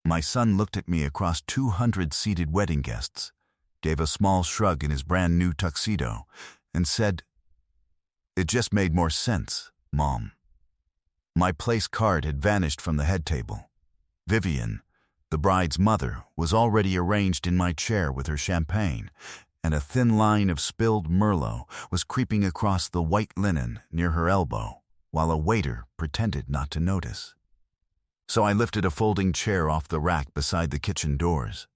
My son looked at me across 200 seated wedding guests, gave a small shrug in his brand new tuxedo, and said, "It just made more sense, Mom." My place card had vanished from the head table. Vivian, the bride's mother, was already arranged in my chair with her champagne, and a thin line of spilled Merlot was creeping across the white linen near her elbow, while a waiter pretended not to notice. So I lifted a folding chair off the rack beside the kitchen doors,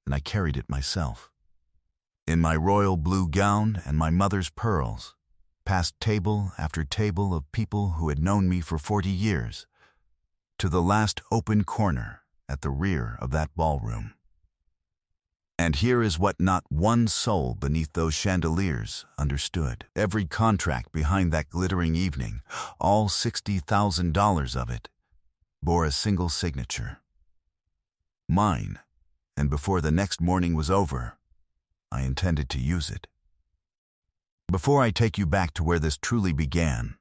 and I carried it myself. In my royal blue gown and my mother's pearls, past table after table of people who had known me for 40 years, to the last open corner at the rear of that ballroom. And here is what not one soul beneath those chandeliers understood. Every contract behind that glittering evening, all $60,000 of it, bore a single signature. Mine, and before the next morning was over, I intended to use it. Before I take you back to where this truly began,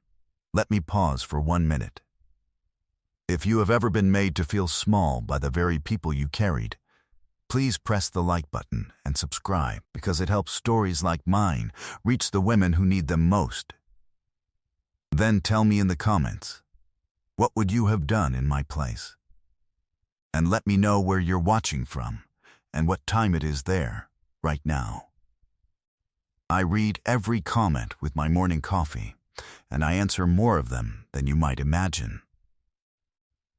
let me pause for 1 minute. If you have ever been made to feel small by the very people you carried, please press the like button and subscribe, because it helps stories like mine reach the women who need them most. Then tell me in the comments, what would you have done in my place? And let me know where you're watching from and what time it is there right now. I read every comment with my morning coffee, and I answer more of them than you might imagine.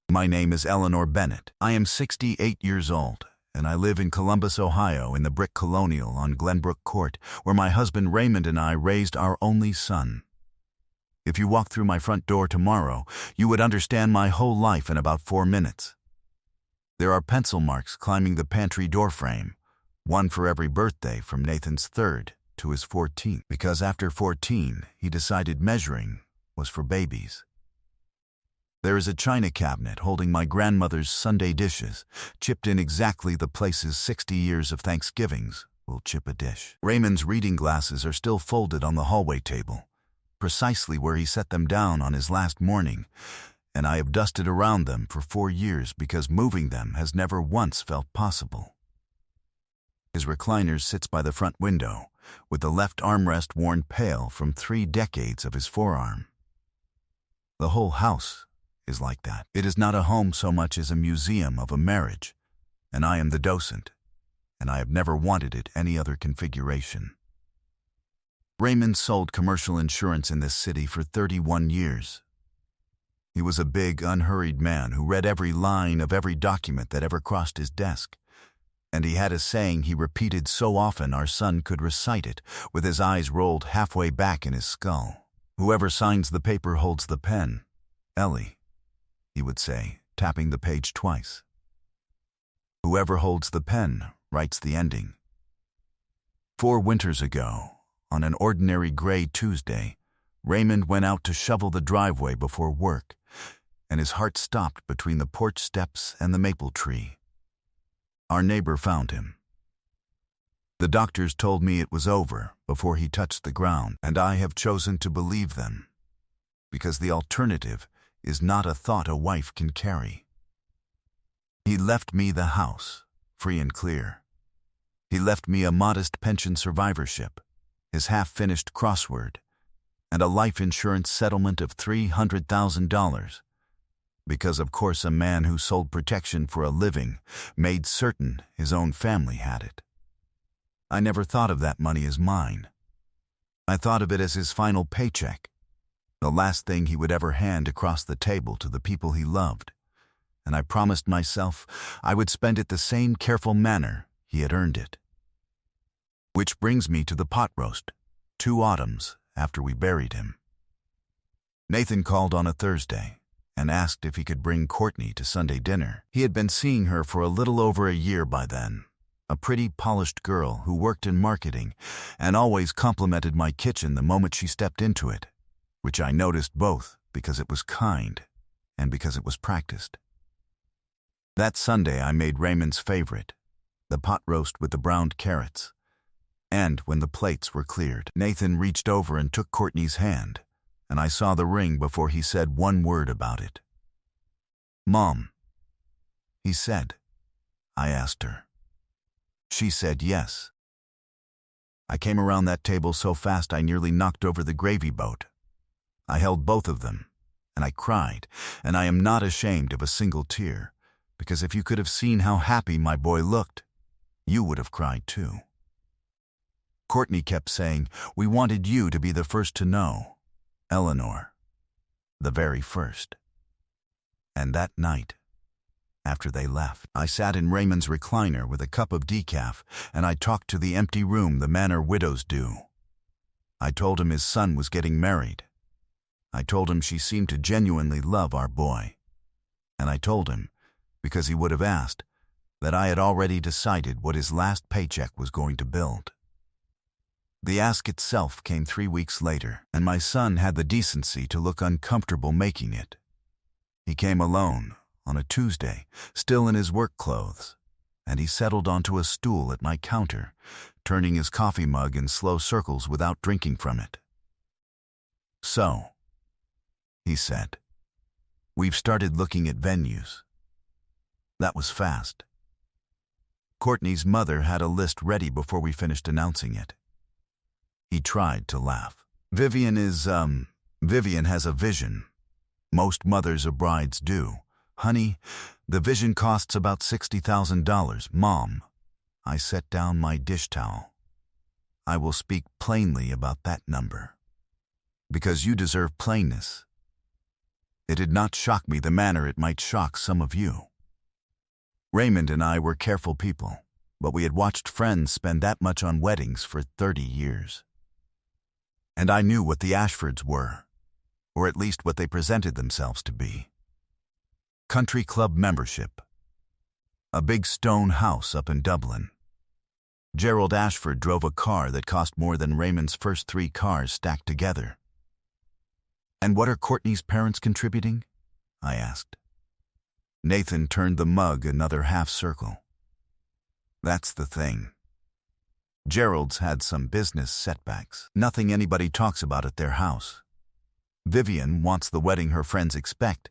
My name is Eleanor Bennett. I am 68 years old, and I live in Columbus, Ohio, in the brick colonial on Glenbrook Court, where my husband Raymond and I raised our only son. If you walk through my front door tomorrow, you would understand my whole life in about 4 minutes. There are pencil marks climbing the pantry door frame, one for every birthday from Nathan's 3rd to his 14th, because after 14, he decided measuring was for babies. There is a china cabinet holding my grandmother's Sunday dishes, chipped in exactly the places 60 years of Thanksgivings will chip a dish. Raymond's reading glasses are still folded on the hallway table, precisely where he set them down on his last morning, and I have dusted around them for 4 years because moving them has never once felt possible. His recliner sits by the front window, with the left armrest worn pale from 3 decades of his forearm. The whole house is like that. It is not a home so much as a museum of a marriage, and I am the docent, and I have never wanted it any other configuration. Raymond sold commercial insurance in this city for 31 years. He was a big, unhurried man who read every line of every document that ever crossed his desk, and he had a saying he repeated so often our son could recite it with his eyes rolled halfway back in his skull. "Whoever signs the paper holds the pen, Ellie," he would say, tapping the page twice. "Whoever holds the pen writes the ending." 4 winters ago, on an ordinary gray Tuesday, Raymond went out to shovel the driveway before work, and his heart stopped between the porch steps and the maple tree. Our neighbor found him. The doctors told me it was over before he touched the ground, and I have chosen to believe them, because the alternative is not a thought a wife can carry. He left me the house, free and clear. He left me a modest pension survivorship, his half-finished crossword, and a life insurance settlement of $300,000, because of course a man who sold protection for a living made certain his own family had it. I never thought of that money as mine. I thought of it as his final paycheck, the last thing he would ever hand across the table to the people he loved, and I promised myself I would spend it the same careful manner he had earned it. Which brings me to the pot roast, 2 autumns after we buried him. Nathan called on a Thursday and asked if he could bring Courtney to Sunday dinner. He had been seeing her for a little over a year by then, a pretty, polished girl who worked in marketing and always complimented my kitchen the moment she stepped into it, which I noticed both because it was kind and because it was practiced. That Sunday I made Raymond's favorite, the pot roast with the browned carrots. And when the plates were cleared, Nathan reached over and took Courtney's hand, and I saw the ring before he said one word about it. "Mom," he said, I asked her. She said yes. I came around that table so fast I nearly knocked over the gravy boat. I held both of them, and I cried, and I am not ashamed of a single tear, because if you could have seen how happy my boy looked, you would have cried too. Courtney kept saying, "We wanted you to be the first to know, Eleanor, the very first." And that night, after they left, I sat in Raymond's recliner with a cup of decaf, and I talked to the empty room the Manor widows do. I told him his son was getting married. I told him she seemed to genuinely love our boy. And I told him, because he would have asked, that I had already decided what his last paycheck was going to build. The ask itself came 3 weeks later, and my son had the decency to look uncomfortable making it. He came alone, on a Tuesday, still in his work clothes, and he settled onto a stool at my counter, turning his coffee mug in slow circles without drinking from it. "So," he said, "we've started looking at venues." That was fast. Courtney's mother had a list ready before we finished announcing it. He tried to laugh. Vivian has a vision. Most mothers of brides do. "Honey, the vision costs about $60,000, Mom." I set down my dish towel. "I will speak plainly about that number, because you deserve plainness." It did not shock me the manner it might shock some of you. Raymond and I were careful people, but we had watched friends spend that much on weddings for 30 years. And I knew what the Ashfords were, or at least what they presented themselves to be. Country club membership. A big stone house up in Dublin. Gerald Ashford drove a car that cost more than Raymond's first 3 cars stacked together. "And what are Courtney's parents contributing?" I asked. Nathan turned the mug another half circle. "That's the thing. Gerald's had some business setbacks. Nothing anybody talks about at their house. Vivian wants the wedding her friends expect,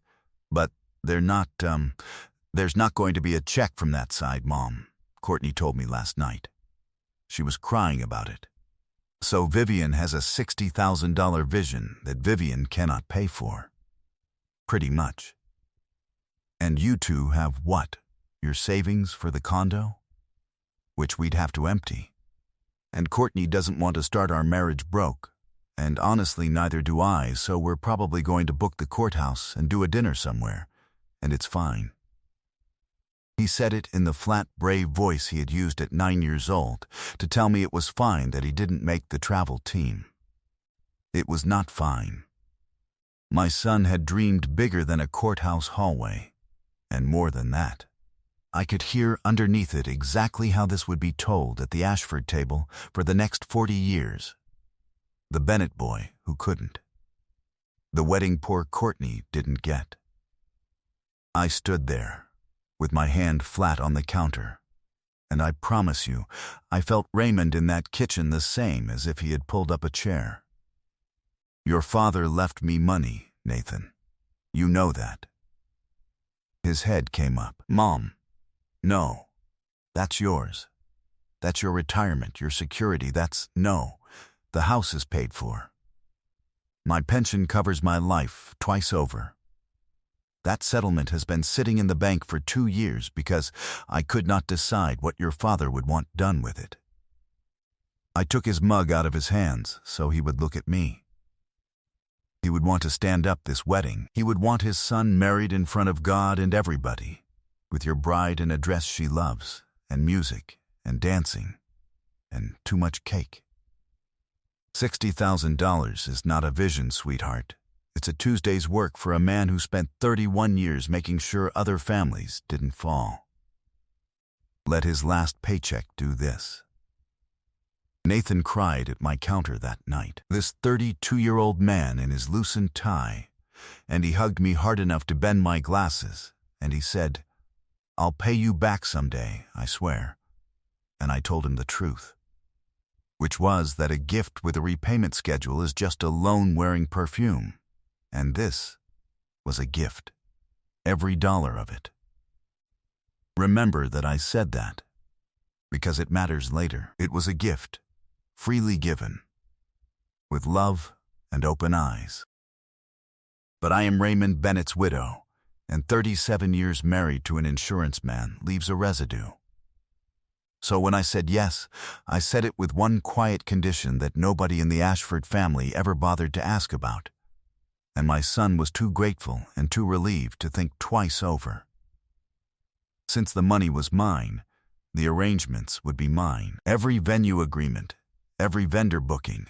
but there's not going to be a check from that side, Mom," Courtney told me last night. She was crying about it. So Vivian has a $60,000 vision that Vivian cannot pay for. Pretty much. And you two have what? Your savings for the condo? Which we'd have to empty. And Courtney doesn't want to start our marriage broke. And honestly, neither do I, so we're probably going to book the courthouse and do a dinner somewhere. And it's fine. He said it in the flat, brave voice he had used at 9 years old to tell me it was fine that he didn't make the travel team. It was not fine. My son had dreamed bigger than a courthouse hallway, and more than that. I could hear underneath it exactly how this would be told at the Ashford table for the next 40 years. The Bennett boy who couldn't. The wedding poor Courtney didn't get. I stood there, with my hand flat on the counter, and I promise you, I felt Raymond in that kitchen the same as if he had pulled up a chair. "Your father left me money, Nathan. You know that." His head came up. "Mom, no. That's yours. That's your retirement, your security. No. The house is paid for. My pension covers my life twice over. That settlement has been sitting in the bank for 2 years because I could not decide what your father would want done with it." I took his mug out of his hands so he would look at me. He would want to stand up this wedding. He would want his son married in front of God and everybody, with your bride in a dress she loves, and music, and dancing, and too much cake. $60,000 is not a vision, sweetheart. It's a Tuesday's work for a man who spent 31 years making sure other families didn't fall. Let his last paycheck do this. Nathan cried at my counter that night, this 32-year-old man in his loosened tie, and he hugged me hard enough to bend my glasses, and he said, "I'll pay you back someday, I swear." And I told him the truth, which was that a gift with a repayment schedule is just a loan wearing perfume. And this was a gift, every dollar of it. Remember that I said that, because it matters later. It was a gift, freely given, with love and open eyes. But I am Raymond Bennett's widow, and 37 years married to an insurance man leaves a residue. So when I said yes, I said it with one quiet condition that nobody in the Ashford family ever bothered to ask about. And my son was too grateful and too relieved to think twice over. Since the money was mine, the arrangements would be mine. Every venue agreement, every vendor booking,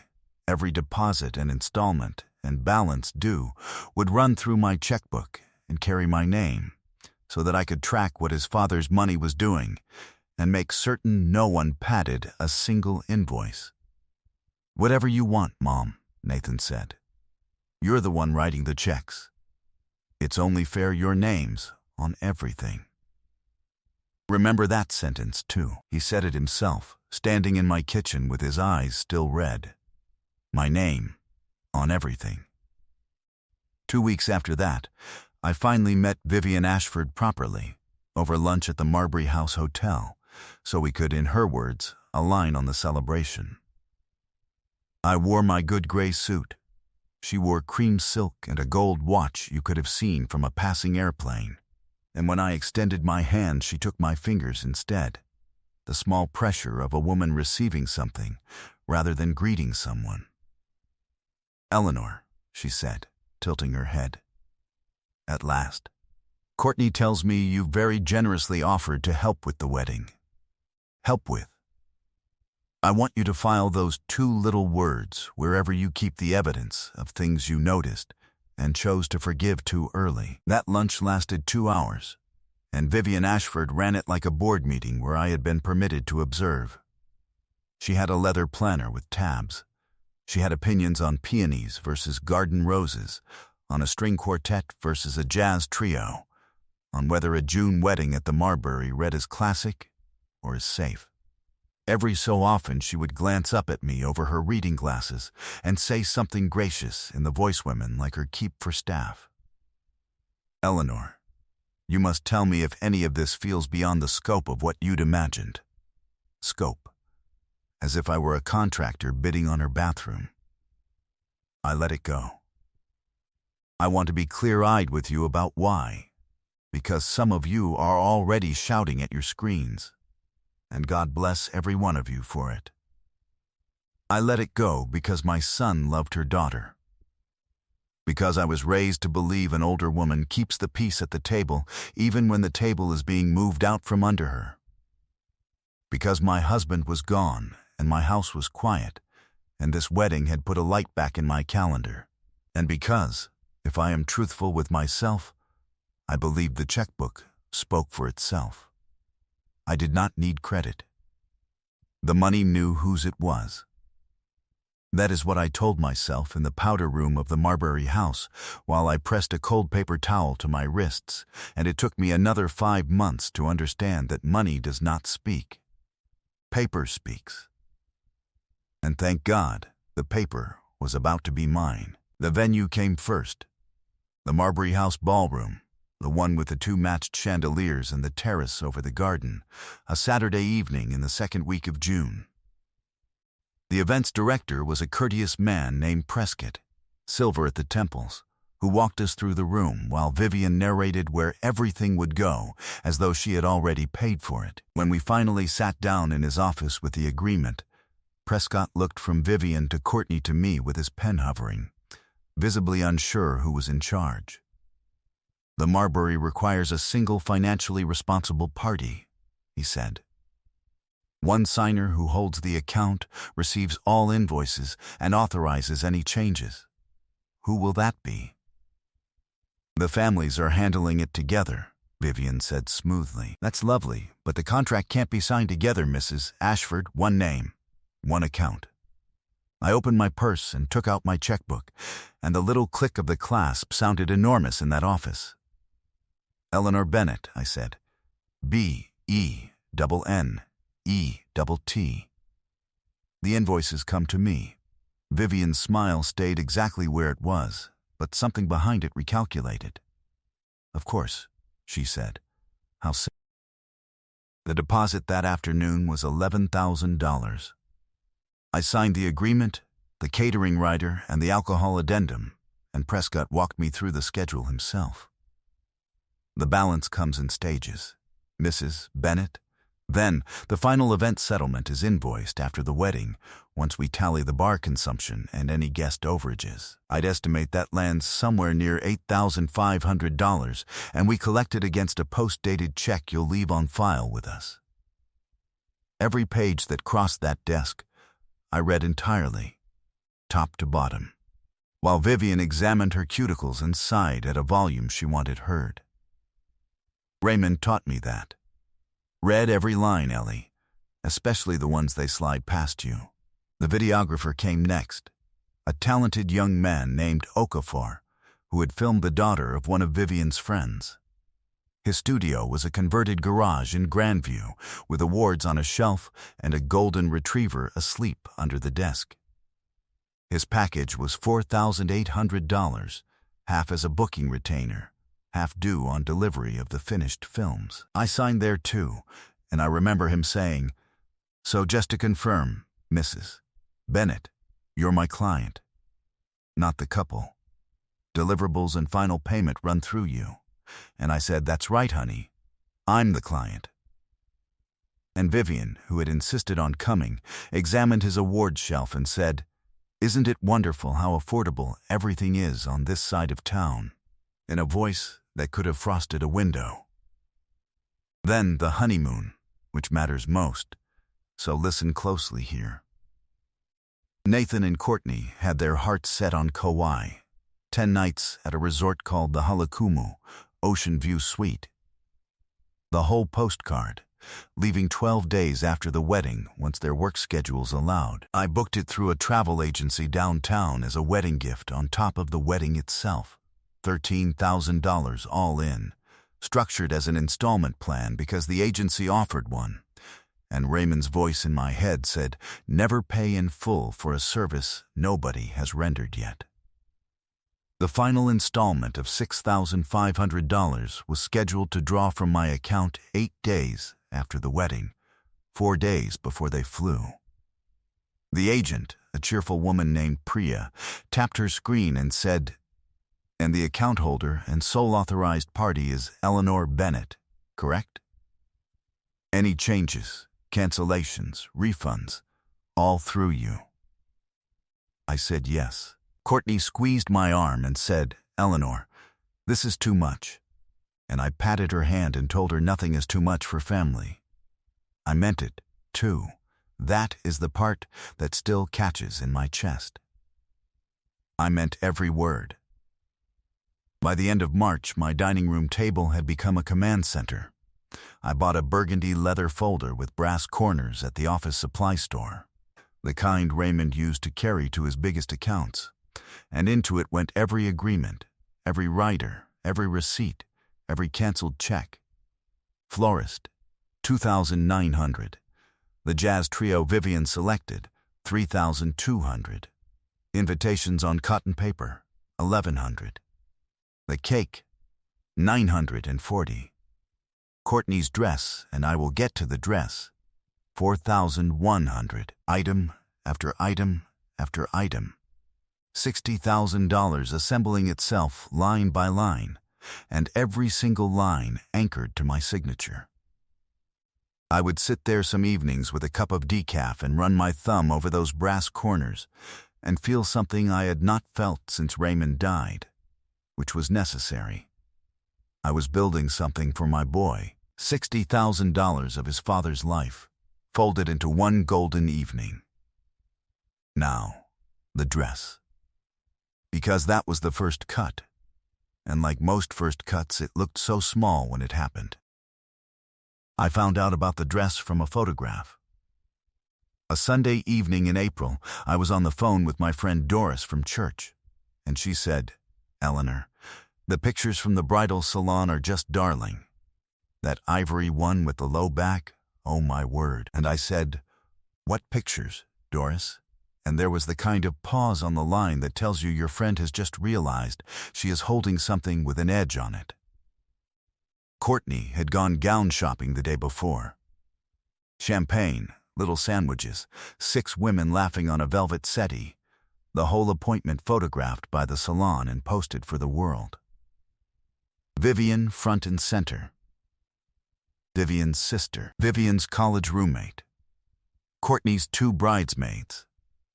every deposit and installment and balance due would run through my checkbook and carry my name, so that I could track what his father's money was doing and make certain no one padded a single invoice. "Whatever you want, Mom," Nathan said. "You're the one writing the checks. It's only fair your name's on everything." Remember that sentence, too. He said it himself, standing in my kitchen with his eyes still red. My name on everything. 2 weeks after that, I finally met Vivian Ashford properly, over lunch at the Marbury House Hotel, so we could, in her words, align on the celebration. I wore my good gray suit. She wore cream silk and a gold watch you could have seen from a passing airplane. And when I extended my hand, she took my fingers instead, the small pressure of a woman receiving something rather than greeting someone. "Eleanor," she said, tilting her head. "At last. Courtney tells me you very generously offered to help with the wedding." Help with. I want you to file those 2 little words wherever you keep the evidence of things you noticed and chose to forgive too early. That lunch lasted 2 hours, and Vivian Ashford ran it like a board meeting where I had been permitted to observe. She had a leather planner with tabs. She had opinions on peonies versus garden roses, on a string quartet versus a jazz trio, on whether a June wedding at the Marbury read as classic or as safe. Every so often she would glance up at me over her reading glasses and say something gracious in the voice women like her keep for staff. "Eleanor, you must tell me if any of this feels beyond the scope of what you'd imagined." Scope. As if I were a contractor bidding on her bathroom. I let it go. "I want to be clear-eyed with you about why, because some of you are already shouting at your screens. And God bless every one of you for it. I let it go because my son loved her daughter. Because I was raised to believe an older woman keeps the peace at the table even when the table is being moved out from under her. Because my husband was gone and my house was quiet, and this wedding had put a light back in my calendar. And because, if I am truthful with myself, I believed the checkbook spoke for itself. I did not need credit. The money knew whose it was. That is what I told myself in the powder room of the Marbury House while I pressed a cold paper towel to my wrists, and it took me another 5 months to understand that money does not speak. Paper speaks. And thank God, the paper was about to be mine. The venue came first. The Marbury House ballroom. The one with the 2 matched chandeliers and the terrace over the garden, a Saturday evening in the 2nd week of June. The event's director was a courteous man named Prescott, silver at the temples, who walked us through the room while Vivian narrated where everything would go as though she had already paid for it. When we finally sat down in his office with the agreement, Prescott looked from Vivian to Courtney to me with his pen hovering, visibly unsure who was in charge. "The Marbury requires a single financially responsible party," he said. "One signer who holds the account, receives all invoices, and authorizes any changes. Who will that be?" "The families are handling it together," Vivian said smoothly. "That's lovely, but the contract can't be signed together, Mrs. Ashford. One name, one account." I opened my purse and took out my checkbook, and the little click of the clasp sounded enormous in that office. "Eleanor Bennett," I said. B-E-N-N-E-T-T. The invoices come to me. Vivian's smile stayed exactly where it was, but something behind it recalculated. "Of course," she said. "How The deposit that afternoon was $11,000. I signed the agreement, the catering rider, and the alcohol addendum, and Prescott walked me through the schedule himself. The balance comes in stages. Mrs. Bennett. Then, the final event settlement is invoiced after the wedding, once we tally the bar consumption and any guest overages. I'd estimate that lands somewhere near $8,500, and we collect it against a post-dated check you'll leave on file with us. Every page that crossed that desk, I read entirely, top to bottom, while Vivian examined her cuticles and sighed at a volume she wanted heard. Raymond taught me that. Read every line, Ellie, especially the ones they slide past you. The videographer came next, a talented young man named Okafor, who had filmed the daughter of one of Vivian's friends. His studio was a converted garage in Grandview, with awards on a shelf and a golden retriever asleep under the desk. His package was $4,800, half as a booking retainer, half due on delivery of the finished films. I signed there too, and I remember him saying, "So just to confirm, Mrs. Bennett, you're my client, not the couple. Deliverables and final payment run through you." And I said, "That's right, honey. I'm the client." And Vivian, who had insisted on coming, examined his awards shelf and said, "Isn't it wonderful how affordable everything is on this side of town?" in a voice that could have frosted a window. Then the honeymoon, which matters most, so listen closely here. Nathan and Courtney had their hearts set on Kauai, 10 nights at a resort called the Halakumu Ocean View Suite. The whole postcard, leaving 12 days after the wedding once their work schedules allowed. I booked it through a travel agency downtown as a wedding gift on top of the wedding itself. $13,000 all in, structured as an installment plan because the agency offered one. And Raymond's voice in my head said, "Never pay in full for a service nobody has rendered yet." The final installment of $6,500 was scheduled to draw from my account 8 days after the wedding, 4 days before they flew. The agent, a cheerful woman named Priya, tapped her screen and said, "And the account holder and sole authorized party is Eleanor Bennett, correct? Any changes, cancellations, refunds, all through you." I said yes. Courtney squeezed my arm and said, "Eleanor, this is too much." And I patted her hand and told her nothing is too much for family. I meant it, too. That is the part that still catches in my chest. I meant every word. By the end of March, my dining room table had become a command center. I bought a burgundy leather folder with brass corners at the office supply store, the kind Raymond used to carry to his biggest accounts. And into it went every agreement, every rider, every receipt, every canceled check. Florist, $2,900. The jazz trio Vivian selected, $3,200. Invitations on cotton paper, $1,100. The cake, $940. Courtney's dress, and I will get to the dress, $4,100. Item after item after item. $60,000 assembling itself line by line, and every single line anchored to my signature. I would sit there some evenings with a cup of decaf and run my thumb over those brass corners and feel something I had not felt since Raymond died, which was necessary. I was building something for my boy, $60,000 of his father's life, folded into one golden evening. Now, the dress. Because that was the first cut, and like most first cuts, it looked so small when it happened. I found out about the dress from a photograph. A Sunday evening in April, I was on the phone with my friend Doris from church, and she said, "Eleanor, the pictures from the bridal salon are just darling. That ivory one with the low back, oh my word." And I said, "What pictures, Doris?" And there was the kind of pause on the line that tells you your friend has just realized she is holding something with an edge on it. Courtney had gone gown shopping the day before, Champagne, little sandwiches, 6 women laughing on a velvet settee, the whole appointment photographed by the salon and posted for the world. Vivian front and center. Vivian's sister, Vivian's college roommate, Courtney's 2 bridesmaids,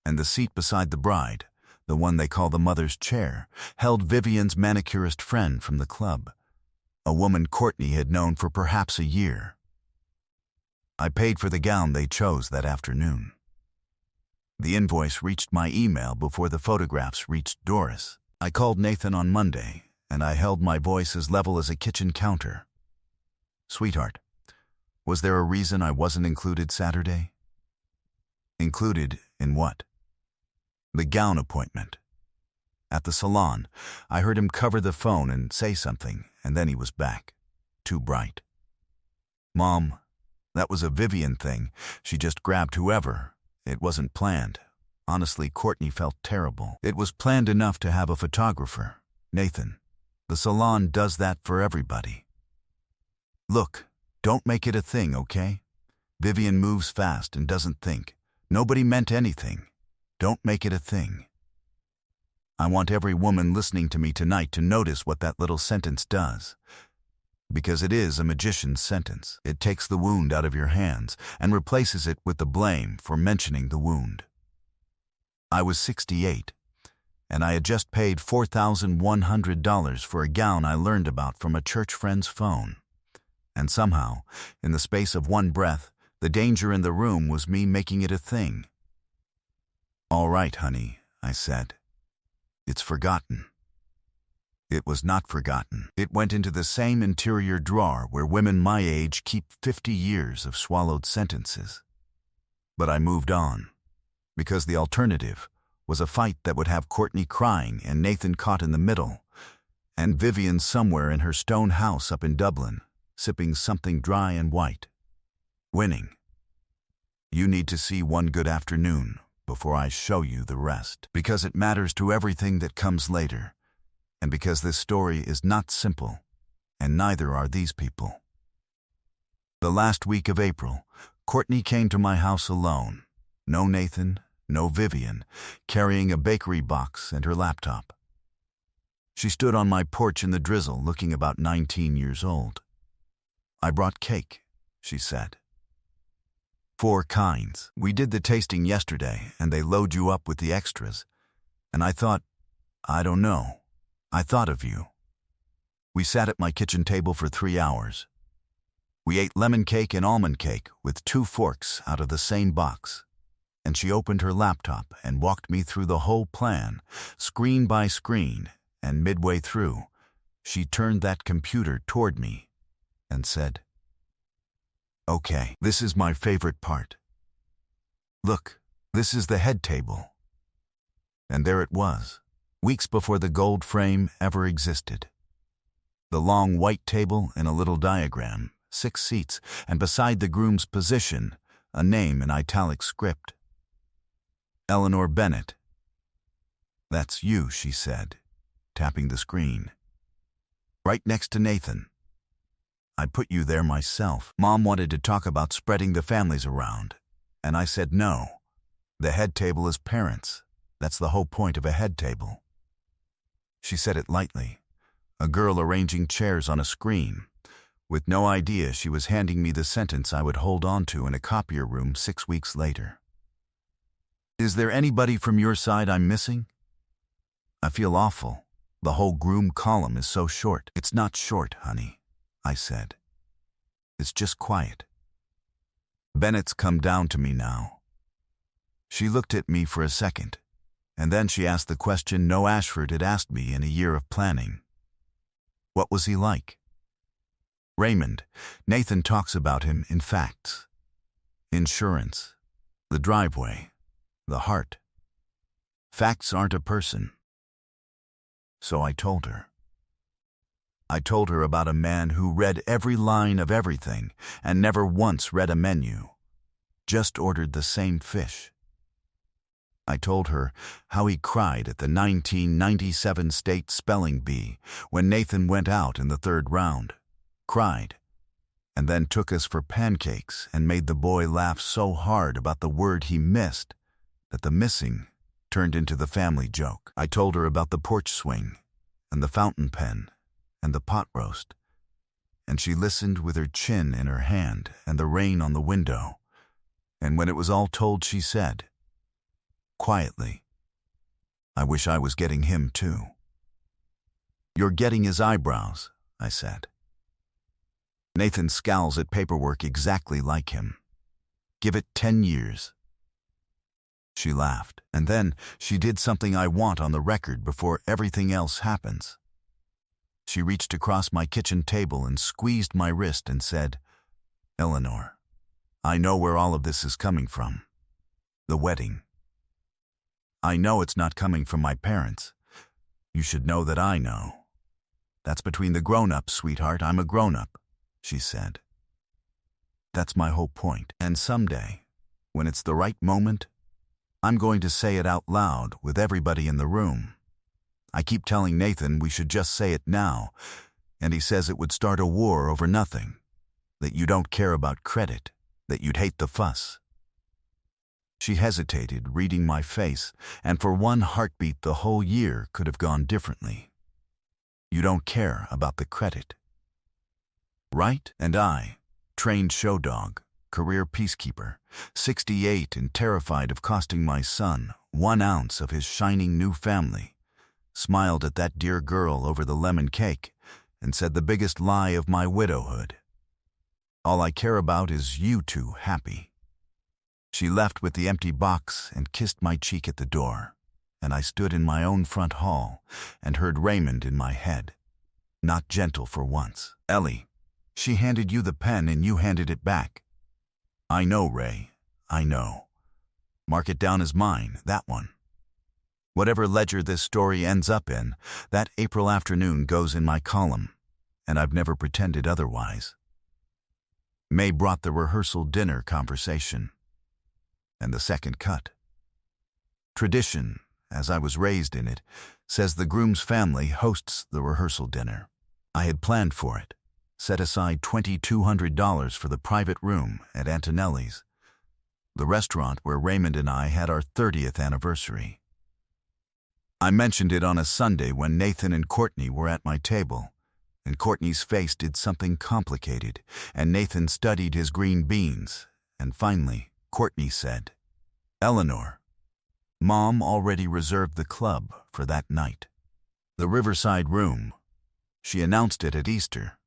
and the seat beside the bride, the one they call the mother's chair, held Vivian's manicurist friend from the club, a woman Courtney had known for perhaps a year. I paid for the gown they chose that afternoon. The invoice reached my email before the photographs reached Doris. I called Nathan on Monday, and I held my voice as level as a kitchen counter. "Sweetheart, was there a reason I wasn't included Saturday?" "Included in what?" "The gown appointment. At the salon, I heard him cover the phone and say something, and then he was back. Too bright." "Mom, that was a Vivian thing. She just grabbed whoever. It wasn't planned." Honestly, Courtney felt terrible. "It was planned enough to have a photographer. Nathan, the salon does that for everybody. Look, don't make it a thing, okay? Vivian moves fast and doesn't think. Nobody meant anything. Don't make it a thing." I want every woman listening to me tonight to notice what that little sentence does. Because it is a magician's sentence. It takes the wound out of your hands and replaces it with the blame for mentioning the wound. I was 68, and I had just paid $4,100 for a gown I learned about from a church friend's phone. And somehow, in the space of one breath, the danger in the room was me making it a thing. "All right, honey," I said. "It's forgotten." It was not forgotten. It went into the same interior drawer where women my age keep 50 years of swallowed sentences. But I moved on, because the alternative was a fight that would have Courtney crying and Nathan caught in the middle, and Vivian somewhere in her stone house up in Dublin, sipping something dry and white. Winning. You need to see one good afternoon before I show you the rest, because it matters to everything that comes later, and because this story is not simple, and neither are these people. The last week of April, Courtney came to my house alone. No Nathan, no Vivian, carrying a bakery box and her laptop. She stood on my porch in the drizzle, looking about 19 years old. "I brought cake," she said. "4 kinds. We did the tasting yesterday, and they load you up with the extras. And I thought, I don't know, I thought of you." We sat at my kitchen table for 3 hours. We ate lemon cake and almond cake with 2 forks out of the same box. And she opened her laptop and walked me through the whole plan, screen by screen, and midway through, she turned that computer toward me and said, "Okay, this is my favorite part. Look, this is the head table." And there it was, weeks before the gold frame ever existed. The long white table in a little diagram, 6 seats, and beside the groom's position, a name in italic script. "Eleanor Bennett." "That's you," she said, tapping the screen. "Right next to Nathan. I put you there myself. Mom wanted to talk about spreading the families around, and I said no. The head table is parents. That's the whole point of a head table." She said it lightly, a girl arranging chairs on a screen, with no idea she was handing me the sentence I would hold on to in a copier room 6 weeks later. "Is there anybody from your side I'm missing?" "I feel awful. The whole groom column is so short." "It's not short, honey," I said. "It's just quiet. Bennett's come down to me now." She looked at me for a second, and then she asked the question no Ashford had asked me in a year of planning. "What was he like?" "Raymond. Nathan talks about him in facts. Insurance, the driveway, the heart. Facts aren't a person." So I told her. I told her about a man who read every line of everything and never once read a menu, just ordered the same fish. I told her how he cried at the 1997 state spelling bee when Nathan went out in the 3rd round. Cried. and then took us for pancakes and made the boy laugh so hard about the word he missed that the missing turned into the family joke. I told her about the porch swing and the fountain pen and the pot roast, and she listened with her chin in her hand and the rain on the window, and when it was all told she said, quietly, "I wish I was getting him too." "You're getting his eyebrows," I said. "Nathan scowls at paperwork exactly like him. Give it 10 years. She laughed, and then she did something I want on the record before everything else happens. She reached across my kitchen table and squeezed my wrist and said, "Eleanor, I know where all of this is coming from. The wedding. I know it's not coming from my parents. You should know that I know. That's between the grown-ups, sweetheart. I'm a grown-up," she said. "That's my whole point. And someday, when it's the right moment, I'm going to say it out loud with everybody in the room. I keep telling Nathan we should just say it now, and he says it would start a war over nothing, that you don't care about credit, that you'd hate the fuss." She hesitated, reading my face, and for one heartbeat the whole year could have gone differently. "You don't care about the credit, right?" And I, trained show dog, career peacekeeper, 68 and terrified of costing my son 1 ounce of his shining new family, smiled at that dear girl over the lemon cake and said the biggest lie of my widowhood. "All I care about is you two happy." She left with the empty box and kissed my cheek at the door, and I stood in my own front hall and heard Raymond in my head, not gentle for once. "Ellie, she handed you the pen and you handed it back." "I know, Ray, I know. Mark it down as mine, that one. Whatever ledger this story ends up in, that April afternoon goes in my column, and I've never pretended otherwise." May brought the rehearsal dinner conversation, and the second cut. Tradition, as I was raised in it, says the groom's family hosts the rehearsal dinner. I had planned for it, set aside $2,200 for the private room at Antonelli's, the restaurant where Raymond and I had our 30th anniversary. I mentioned it on a Sunday when Nathan and Courtney were at my table, and Courtney's face did something complicated, and Nathan studied his green beans, and finally, Courtney said, "Eleanor, Mom already reserved the club for that night. The Riverside Room. She announced it at Easter.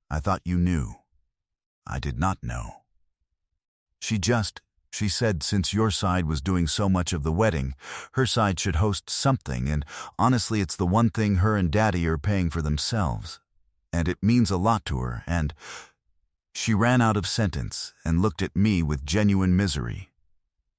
I thought you knew." I did not know. She said since your side was doing so much of the wedding, her side should host something, and honestly it's the one thing her and Daddy are paying for themselves. And it means a lot to her, and... She ran out of sentence and looked at me with genuine misery.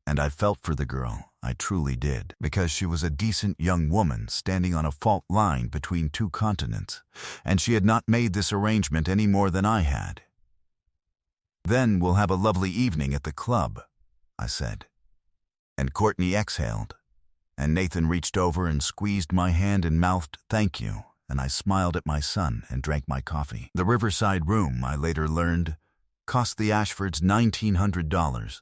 And I felt for the girl, I truly did, because she was a decent young woman standing on a fault line between 2 continents, and she had not made this arrangement any more than I had. "Then we'll have a lovely evening at the club," I said. And Courtney exhaled, and Nathan reached over and squeezed my hand and mouthed, "Thank you," and I smiled at my son and drank my coffee. The Riverside Room, I later learned, cost the Ashfords $1,900,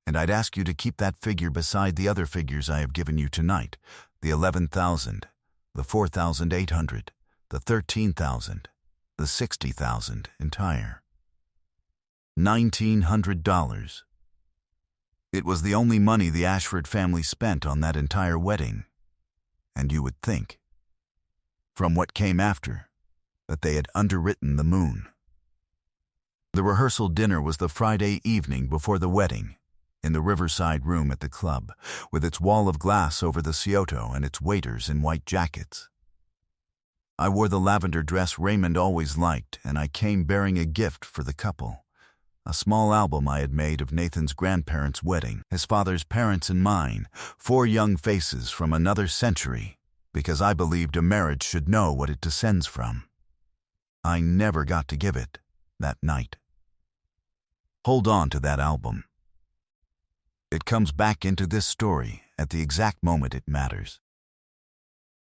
and I'd ask you to keep that figure beside the other figures I have given you tonight, the $11,000, the $4,800, the $13,000, the $60,000 entire. $1,900. It was the only money the Ashford family spent on that entire wedding, and you would think, from what came after, that they had underwritten the moon. The rehearsal dinner was the Friday evening before the wedding, in the Riverside Room at the club, with its wall of glass over the Scioto and its waiters in white jackets. I wore the lavender dress Raymond always liked, and I came bearing a gift for the couple, a small album I had made of Nathan's grandparents' wedding, his father's parents and mine, 4 young faces from another century, because I believed a marriage should know what it descends from. I never got to give it that night. Hold on to that album. It comes back into this story at the exact moment it matters.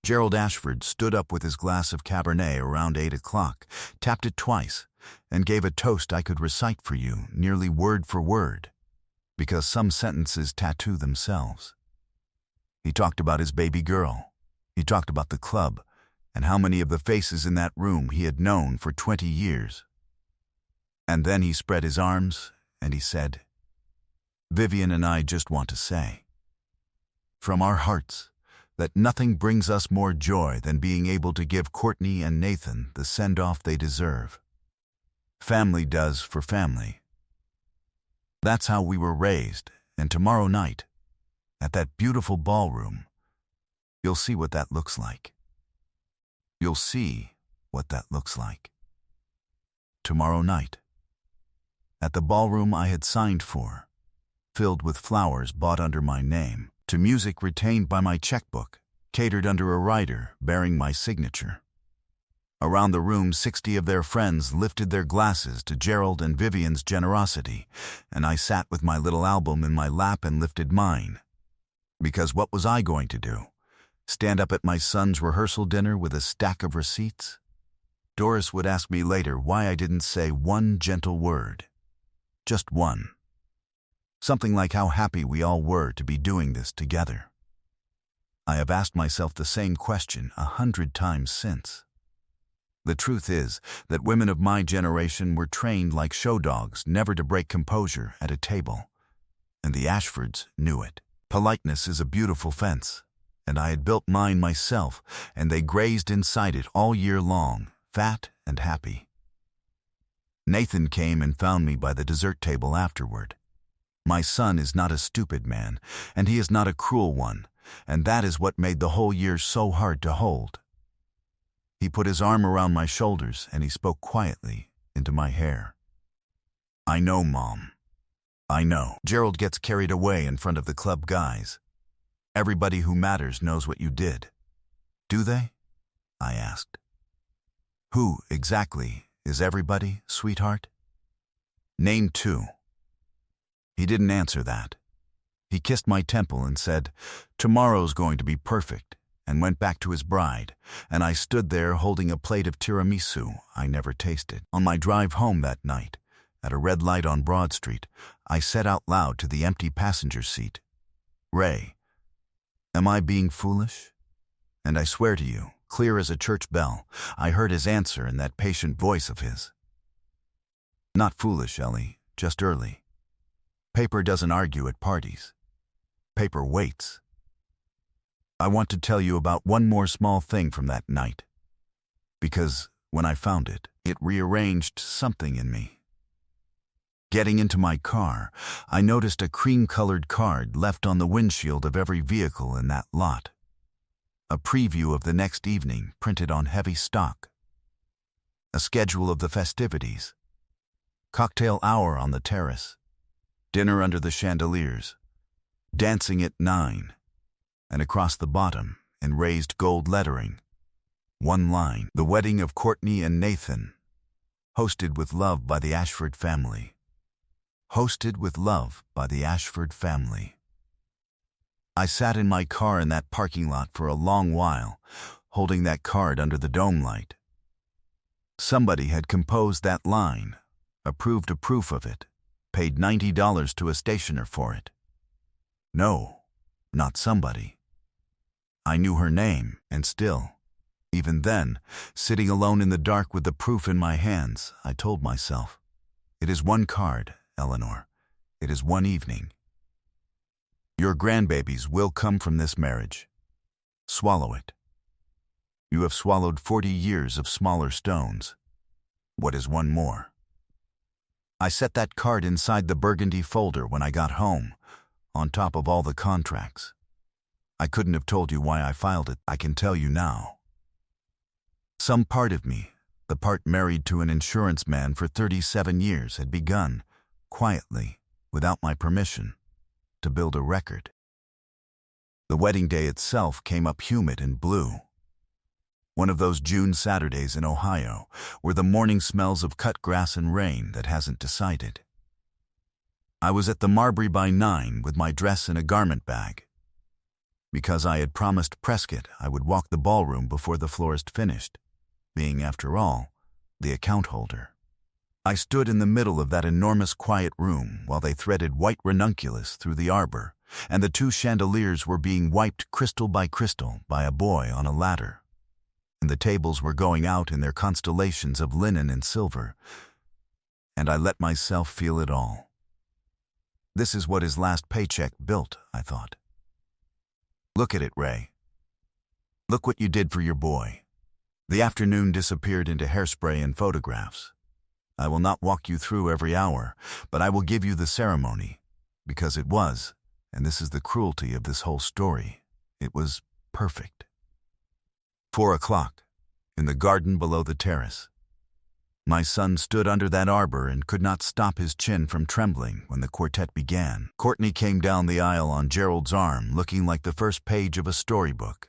Gerald Ashford stood up with his glass of Cabernet around 8 o'clock, tapped it twice, and gave a toast I could recite for you, nearly word for word, because some sentences tattoo themselves. He talked about his baby girl. He talked about the club, and how many of the faces in that room he had known for 20 years. And then he spread his arms, and he said, "Vivian and I just want to say, from our hearts, that nothing brings us more joy than being able to give Courtney and Nathan the send-off they deserve. Family does for family. That's how we were raised, and tomorrow night, at that beautiful ballroom, you'll see what that looks like. You'll see what that looks like. Tomorrow night, at the ballroom I had signed for, filled with flowers bought under my name, to music retained by my checkbook, catered under a rider bearing my signature. Around the room, 60 of their friends lifted their glasses to Gerald and Vivian's generosity, and I sat with my little album in my lap and lifted mine. Because what was I going to do? Stand up at my son's rehearsal dinner with a stack of receipts? Doris would ask me later why I didn't say one gentle word. Just one. Something like how happy we all were to be doing this together. I have asked myself the same question 100 times since. The truth is that women of my generation were trained like show dogs never to break composure at a table, and the Ashfords knew it. Politeness is a beautiful fence, and I had built mine myself, and they grazed inside it all year long, fat and happy. Nathan came and found me by the dessert table afterward. My son is not a stupid man, and he is not a cruel one, and that is what made the whole year so hard to hold. He put his arm around my shoulders and he spoke quietly into my hair. "I know, Mom. I know. Gerald gets carried away in front of the club guys. Everybody who matters knows what you did. Do they?" I asked. "Who, exactly, is everybody, sweetheart?" "Name 2. He didn't answer that. He kissed my temple and said, "Tomorrow's going to be perfect," and went back to his bride, and I stood there holding a plate of tiramisu I never tasted. On my drive home that night, at a red light on Broad Street, I said out loud to the empty passenger seat, "Ray, am I being foolish?" And I swear to you, clear as a church bell, I heard his answer in that patient voice of his. "Not foolish, Ellie, just early. Paper doesn't argue at parties. Paper waits." I want to tell you about one more small thing from that night, because when I found it, it rearranged something in me. Getting into my car, I noticed a cream-colored card left on the windshield of every vehicle in that lot. A preview of the next evening printed on heavy stock. A schedule of the festivities. Cocktail hour on the terrace. Dinner under the chandeliers. Dancing at 9. And across the bottom, in raised gold lettering, one line: "The wedding of Courtney and Nathan. Hosted with love by the Ashford family. Hosted with love by the Ashford family." I sat in my car in that parking lot for a long while, holding that card under the dome light. Somebody had composed that line, approved a proof of it, paid $90 to a stationer for it. No, not somebody. I knew her name, and still, even then, sitting alone in the dark with the proof in my hands, I told myself, "It is one card, Eleanor. It is one evening. Your grandbabies will come from this marriage. Swallow it. You have swallowed 40 years of smaller stones. What is one more?" I set that card inside the burgundy folder when I got home, on top of all the contracts. I couldn't have told you why I filed it. I can tell you now. Some part of me, the part married to an insurance man for 37 years, had begun, quietly, without my permission, to build a record. The wedding day itself came up humid and blue. One of those June Saturdays in Ohio, where the morning smells of cut grass and rain that hasn't decided. I was at the Marbury by 9 with my dress in a garment bag. because I had promised Prescott I would walk the ballroom before the florist finished, being, after all, the account holder. I stood in the middle of that enormous quiet room while they threaded white ranunculus through the arbor, and the two chandeliers were being wiped crystal by crystal by a boy on a ladder, and the tables were going out in their constellations of linen and silver, and I let myself feel it all. This is what his last paycheck built, I thought. Look at it, Ray. Look what you did for your boy. The afternoon disappeared into hairspray and photographs. I will not walk you through every hour, but I will give you the ceremony, because it was, and this is the cruelty of this whole story, it was perfect. 4 o'clock, in the garden below the terrace. My son stood under that arbor and could not stop his chin from trembling when the quartet began. Courtney came down the aisle on Gerald's arm, looking like the first page of a storybook,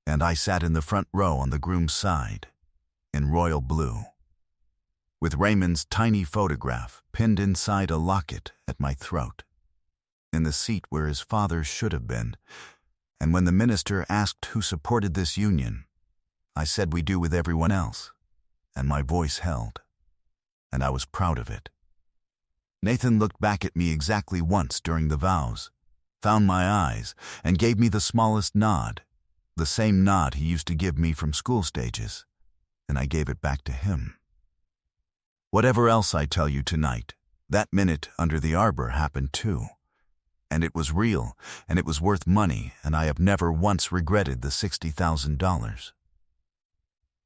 and I sat in the front row on the groom's side, in royal blue, with Raymond's tiny photograph pinned inside a locket at my throat, in the seat where his father should have been. And when the minister asked who supported this union, I said we do with everyone else, and my voice held, and I was proud of it. Nathan looked back at me exactly once during the vows, found my eyes, and gave me the smallest nod, the same nod he used to give me from school stages, and I gave it back to him. Whatever else I tell you tonight, that minute under the arbor happened too. And it was real, and it was worth money, and I have never once regretted the $60,000.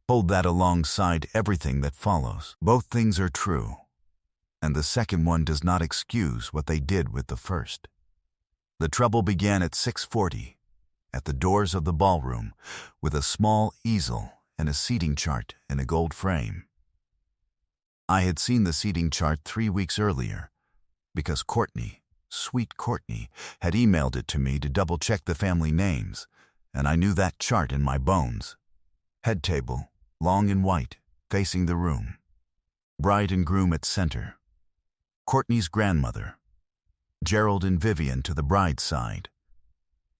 Hold that alongside everything that follows. Both things are true, and the second one does not excuse what they did with the first. The trouble began at 6:40, at the doors of the ballroom, with a small easel and a seating chart in a gold frame. I had seen the seating chart 3 weeks earlier, because Courtney, sweet Courtney, had emailed it to me to double-check the family names, and I knew that chart in my bones. Head table, long and white, facing the room. Bride and groom at center. Courtney's grandmother. Gerald and Vivian to the bride's side.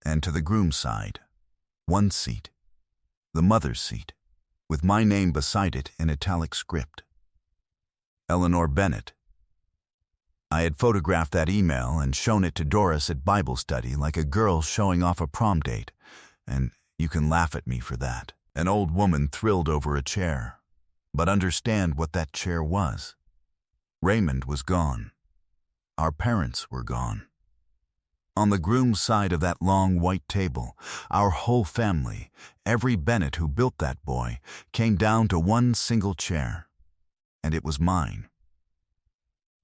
And to the groom's side, one seat. The mother's seat, with my name beside it in italic script. Eleanor Bennett. I had photographed that email and shown it to Doris at Bible study like a girl showing off a prom date, and you can laugh at me for that. An old woman thrilled over a chair, but understand what that chair was. Raymond was gone. Our parents were gone. On the groom's side of that long white table, our whole family, every Bennett who built that boy, came down to one single chair. And it was mine.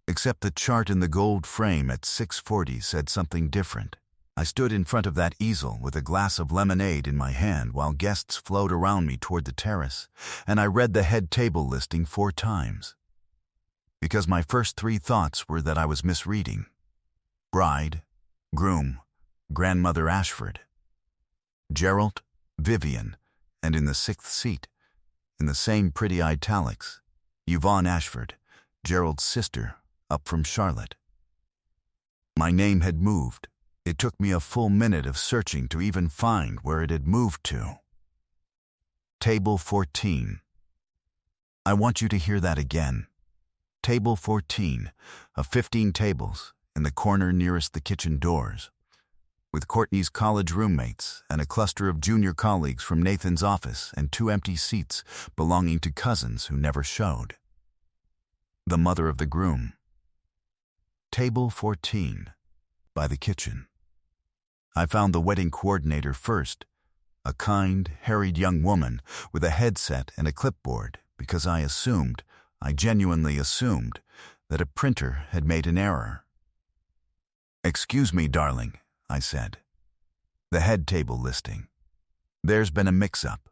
Except the chart in the gold frame at 6:40 said something different. I stood in front of that easel with a glass of lemonade in my hand while guests flowed around me toward the terrace, and I read the head table listing 4 times. Because my first 3 thoughts were that I was misreading. Bride, groom, grandmother Ashford. Gerald, Vivian, and in the 6th seat, in the same pretty italics, Yvonne Ashford, Gerald's sister, up from Charlotte. My name had moved. It took me a full minute of searching to even find where it had moved to. Table 14. I want you to hear that again. Table 14, of 15 tables, in the corner nearest the kitchen doors, with Courtney's college roommates and a cluster of junior colleagues from Nathan's office and 2 empty seats belonging to cousins who never showed. The mother of the groom. Table 14, by the kitchen. I found the wedding coordinator first, a kind, harried young woman with a headset and a clipboard, because I genuinely assumed, that a printer had made an error. "Excuse me, darling," I said. "The head table listing. There's been a mix-up.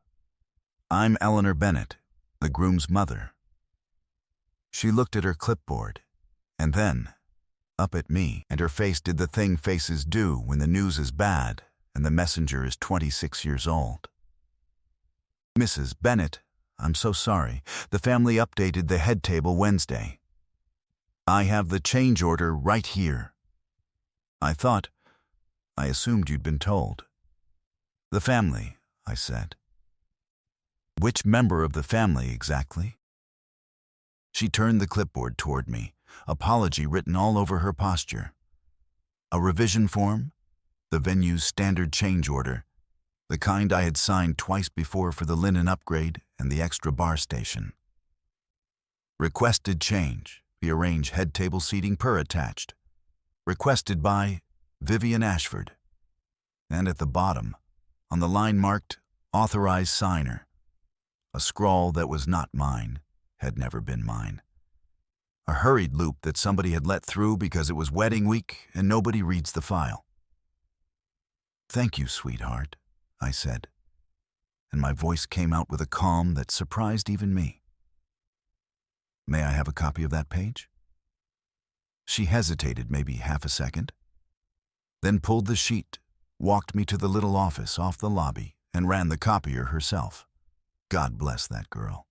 I'm Eleanor Bennett, the groom's mother." She looked at her clipboard, and then up at me, and her face did the thing faces do when the news is bad and the messenger is 26 years old. "Mrs. Bennett, I'm so sorry. The family updated the head table Wednesday. I have the change order right here." I assumed you'd been told. The family, I said. Which member of the family exactly? She turned the clipboard toward me, apology written all over her posture. A revision form? The venue's standard change order, the kind I had signed twice before for the linen upgrade and the extra bar station. Requested change. Rearrange head table seating per attached. Requested by Vivian Ashford. And at the bottom, on the line marked Authorized Signer, a scrawl that was not mine, had never been mine. A hurried loop that somebody had let through because it was wedding week and nobody reads the file. "Thank you, sweetheart," I said, and my voice came out with a calm that surprised even me. "May I have a copy of that page?" She hesitated maybe half a second, then pulled the sheet, walked me to the little office off the lobby, and ran the copier herself. God bless that girl.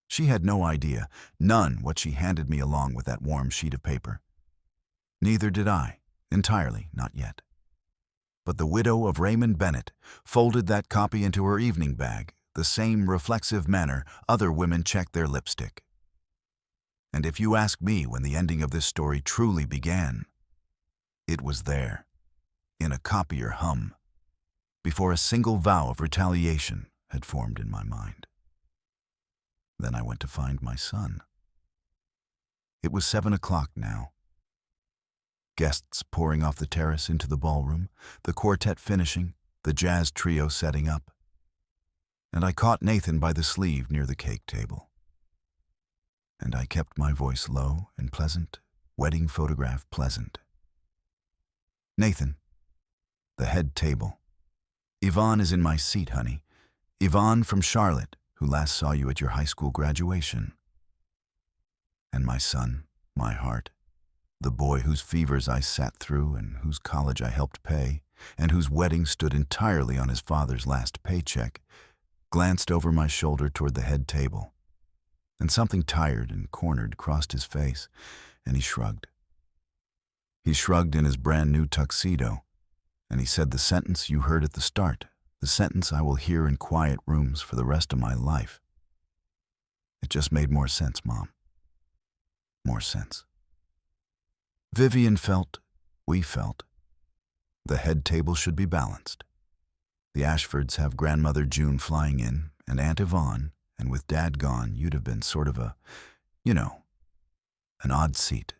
She had no idea, none, what she handed me along with that warm sheet of paper. Neither did I, entirely, not yet. But the widow of Raymond Bennett folded that copy into her evening bag, the same reflexive manner other women check their lipstick. And if you ask me when the ending of this story truly began, it was there, in a copier hum, before a single vow of retaliation had formed in my mind. Then I went to find my son. It was 7 o'clock now. Guests pouring off the terrace into the ballroom, the quartet finishing, the jazz trio setting up. And I caught Nathan by the sleeve near the cake table. And I kept my voice low and pleasant, wedding photograph pleasant. "Nathan, the head table. Yvonne is in my seat, honey. Yvonne from Charlotte, who last saw you at your high school graduation. And my son, my heart, the boy whose fevers I sat through and whose college I helped pay, and whose wedding stood entirely on his father's last paycheck, glanced over my shoulder toward the head table. And something tired and cornered crossed his face, and he shrugged. He shrugged in his brand new tuxedo, and he said the sentence you heard at the start, the sentence I will hear in quiet rooms for the rest of my life. It just made more sense, Mom. More sense. Vivian felt, we felt, the head table should be balanced. The Ashfords have grandmother June flying in, and Aunt Yvonne, and with Dad gone, you'd have been sort of a, an odd seat.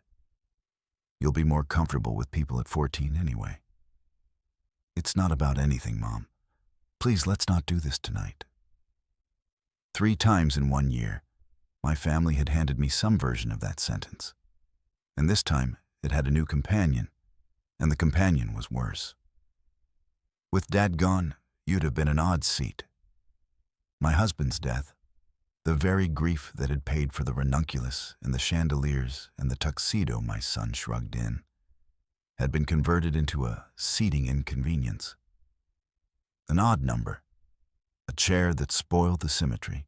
You'll be more comfortable with people at 14 anyway. It's not about anything, Mom. Please, let's not do this tonight. 3 times in 1 year, my family had handed me some version of that sentence. And this time, it had a new companion, and the companion was worse. With Dad gone, you'd have been an odd seat. My husband's death, the very grief that had paid for the ranunculus and the chandeliers and the tuxedo my son shrugged in, had been converted into a seating inconvenience. An odd number, a chair that spoiled the symmetry.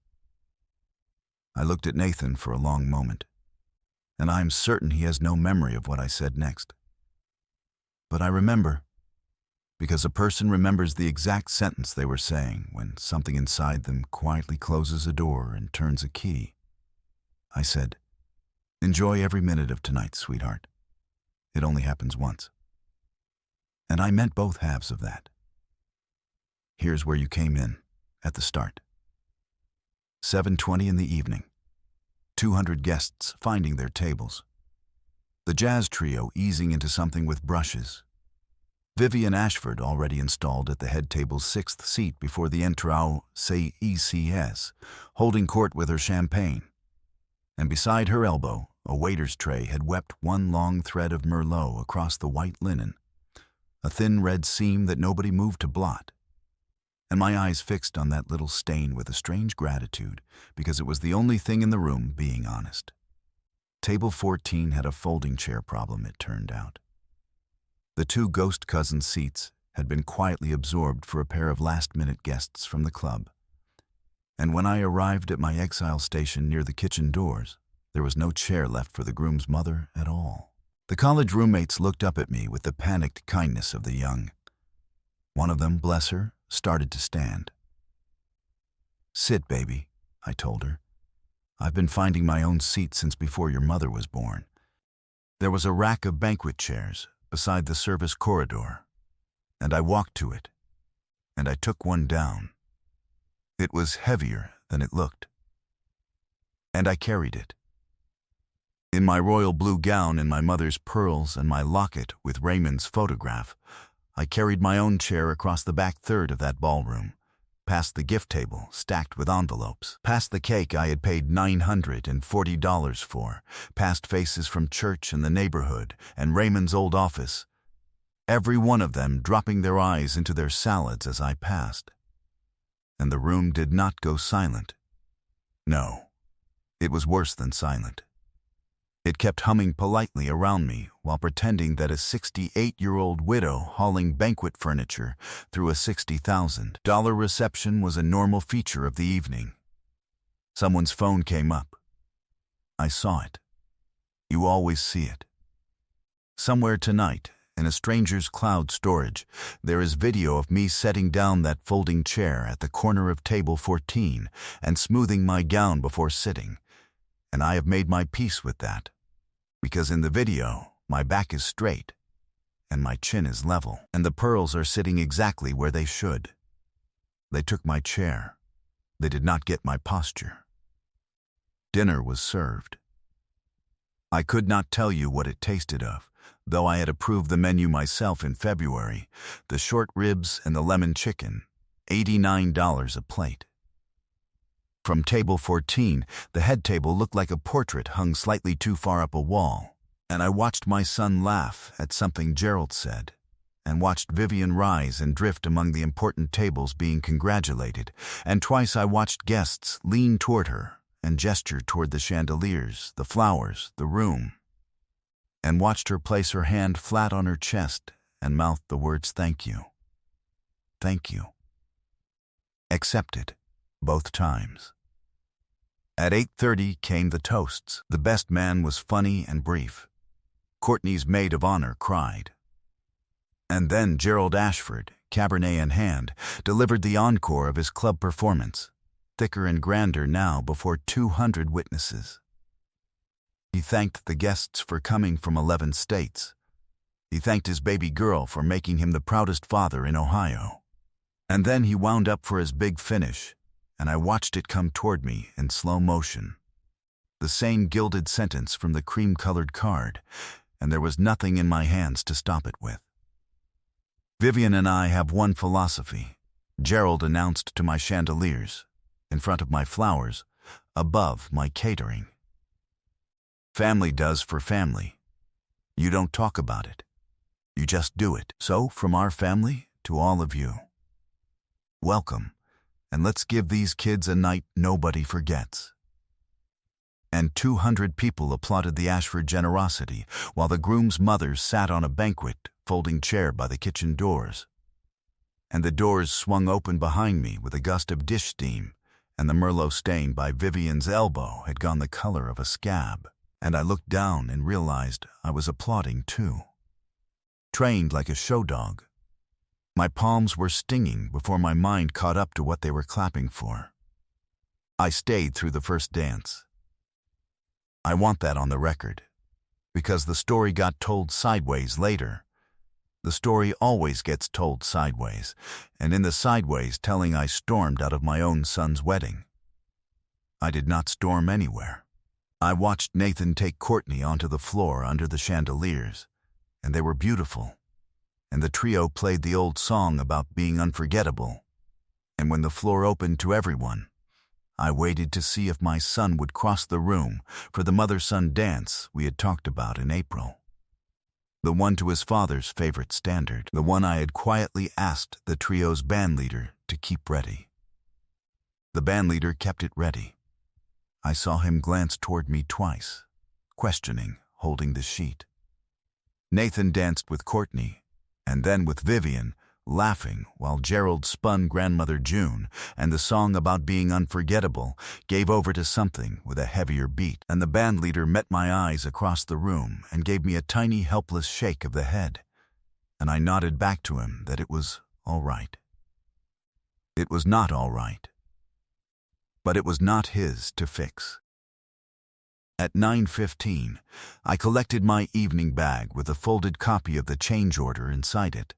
I looked at Nathan for a long moment, and I am certain he has no memory of what I said next. But I remember, because a person remembers the exact sentence they were saying when something inside them quietly closes a door and turns a key. I said, "Enjoy every minute of tonight, sweetheart. It only happens once." And I meant both halves of that. Here's where you came in, at the start. 7:20 in the evening. 200 guests finding their tables. The jazz trio easing into something with brushes. Vivian Ashford already installed at the head table's 6th seat before the entrao CECS, holding court with her champagne. And beside her elbow, a waiter's tray had wept one long thread of Merlot across the white linen, a thin red seam that nobody moved to blot. And my eyes fixed on that little stain with a strange gratitude, because it was the only thing in the room being honest. Table 14 had a folding chair problem, it turned out. The 2 ghost cousin seats had been quietly absorbed for a pair of last-minute guests from the club. And when I arrived at my exile station near the kitchen doors, there was no chair left for the groom's mother at all. The college roommates looked up at me with the panicked kindness of the young. One of them, bless her, started to stand. "Sit, baby," I told her. "I've been finding my own seat since before your mother was born." There was a rack of banquet chairs beside the service corridor, and I walked to it, and I took one down. It was heavier than it looked, and I carried it. In my royal blue gown and my mother's pearls and my locket with Raymond's photograph, I carried my own chair across the back third of that ballroom, past the gift table stacked with envelopes, past the cake I had paid $940 for, past faces from church and the neighborhood and Raymond's old office, every one of them dropping their eyes into their salads as I passed. And the room did not go silent. No, it was worse than silent. It kept humming politely around me while pretending that a 68-year-old widow hauling banquet furniture through a $60,000 reception was a normal feature of the evening. Someone's phone came up. I saw it. You always see it. Somewhere tonight, in a stranger's cloud storage, there is video of me setting down that folding chair at the corner of table 14 and smoothing my gown before sitting. And I have made my peace with that, because in the video, my back is straight, and my chin is level, and the pearls are sitting exactly where they should. They took my chair. They did not get my posture. Dinner was served. I could not tell you what it tasted of, though I had approved the menu myself in February. The short ribs and the lemon chicken, $89 a plate. From table 14, the head table looked like a portrait hung slightly too far up a wall, and I watched my son laugh at something Gerald said, and watched Vivian rise and drift among the important tables being congratulated, and twice I watched guests lean toward her and gesture toward the chandeliers, the flowers, the room, and watched her place her hand flat on her chest and mouth the words "thank you. Thank you." Accepted, both times. At 8:30 came the toasts. The best man was funny and brief. Courtney's maid of honor cried. And then Gerald Ashford, Cabernet in hand, delivered the encore of his club performance, thicker and grander now before 200 witnesses. He thanked the guests for coming from 11 states. He thanked his baby girl for making him the proudest father in Ohio. And then he wound up for his big finish, and I watched it come toward me in slow motion. The same gilded sentence from the cream-colored card, and there was nothing in my hands to stop it with. Vivian and I have one philosophy, Gerald announced to my chandeliers, in front of my flowers, above my catering. Family does for family. You don't talk about it. You just do it. So, from our family to all of you, welcome, and let's give these kids a night nobody forgets. And 200 people applauded the Ashford generosity, while the groom's mother sat on a banquet folding chair by the kitchen doors. And the doors swung open behind me with a gust of dish steam, and the Merlot stain by Vivian's elbow had gone the color of a scab, and I looked down and realized I was applauding too. Trained like a show dog. My palms were stinging before my mind caught up to what they were clapping for. I stayed through the first dance. I want that on the record, because the story got told sideways later. The story always gets told sideways, and in the sideways telling I stormed out of my own son's wedding. I did not storm anywhere. I watched Nathan take Courtney onto the floor under the chandeliers, and they were beautiful, and the trio played the old song about being unforgettable, and when the floor opened to everyone, I waited to see if my son would cross the room for the mother-son dance we had talked about in April. The one to his father's favorite standard, the one I had quietly asked the trio's bandleader to keep ready. The bandleader kept it ready. I saw him glance toward me twice, questioning, holding the sheet. Nathan danced with Courtney, and then with Vivian, laughing while Gerald spun Grandmother June, and the song about being unforgettable gave over to something with a heavier beat, and the bandleader met my eyes across the room and gave me a tiny helpless shake of the head, and I nodded back to him that it was all right. It was not all right. But it was not his to fix. At 9:15, I collected my evening bag with a folded copy of the change order inside it,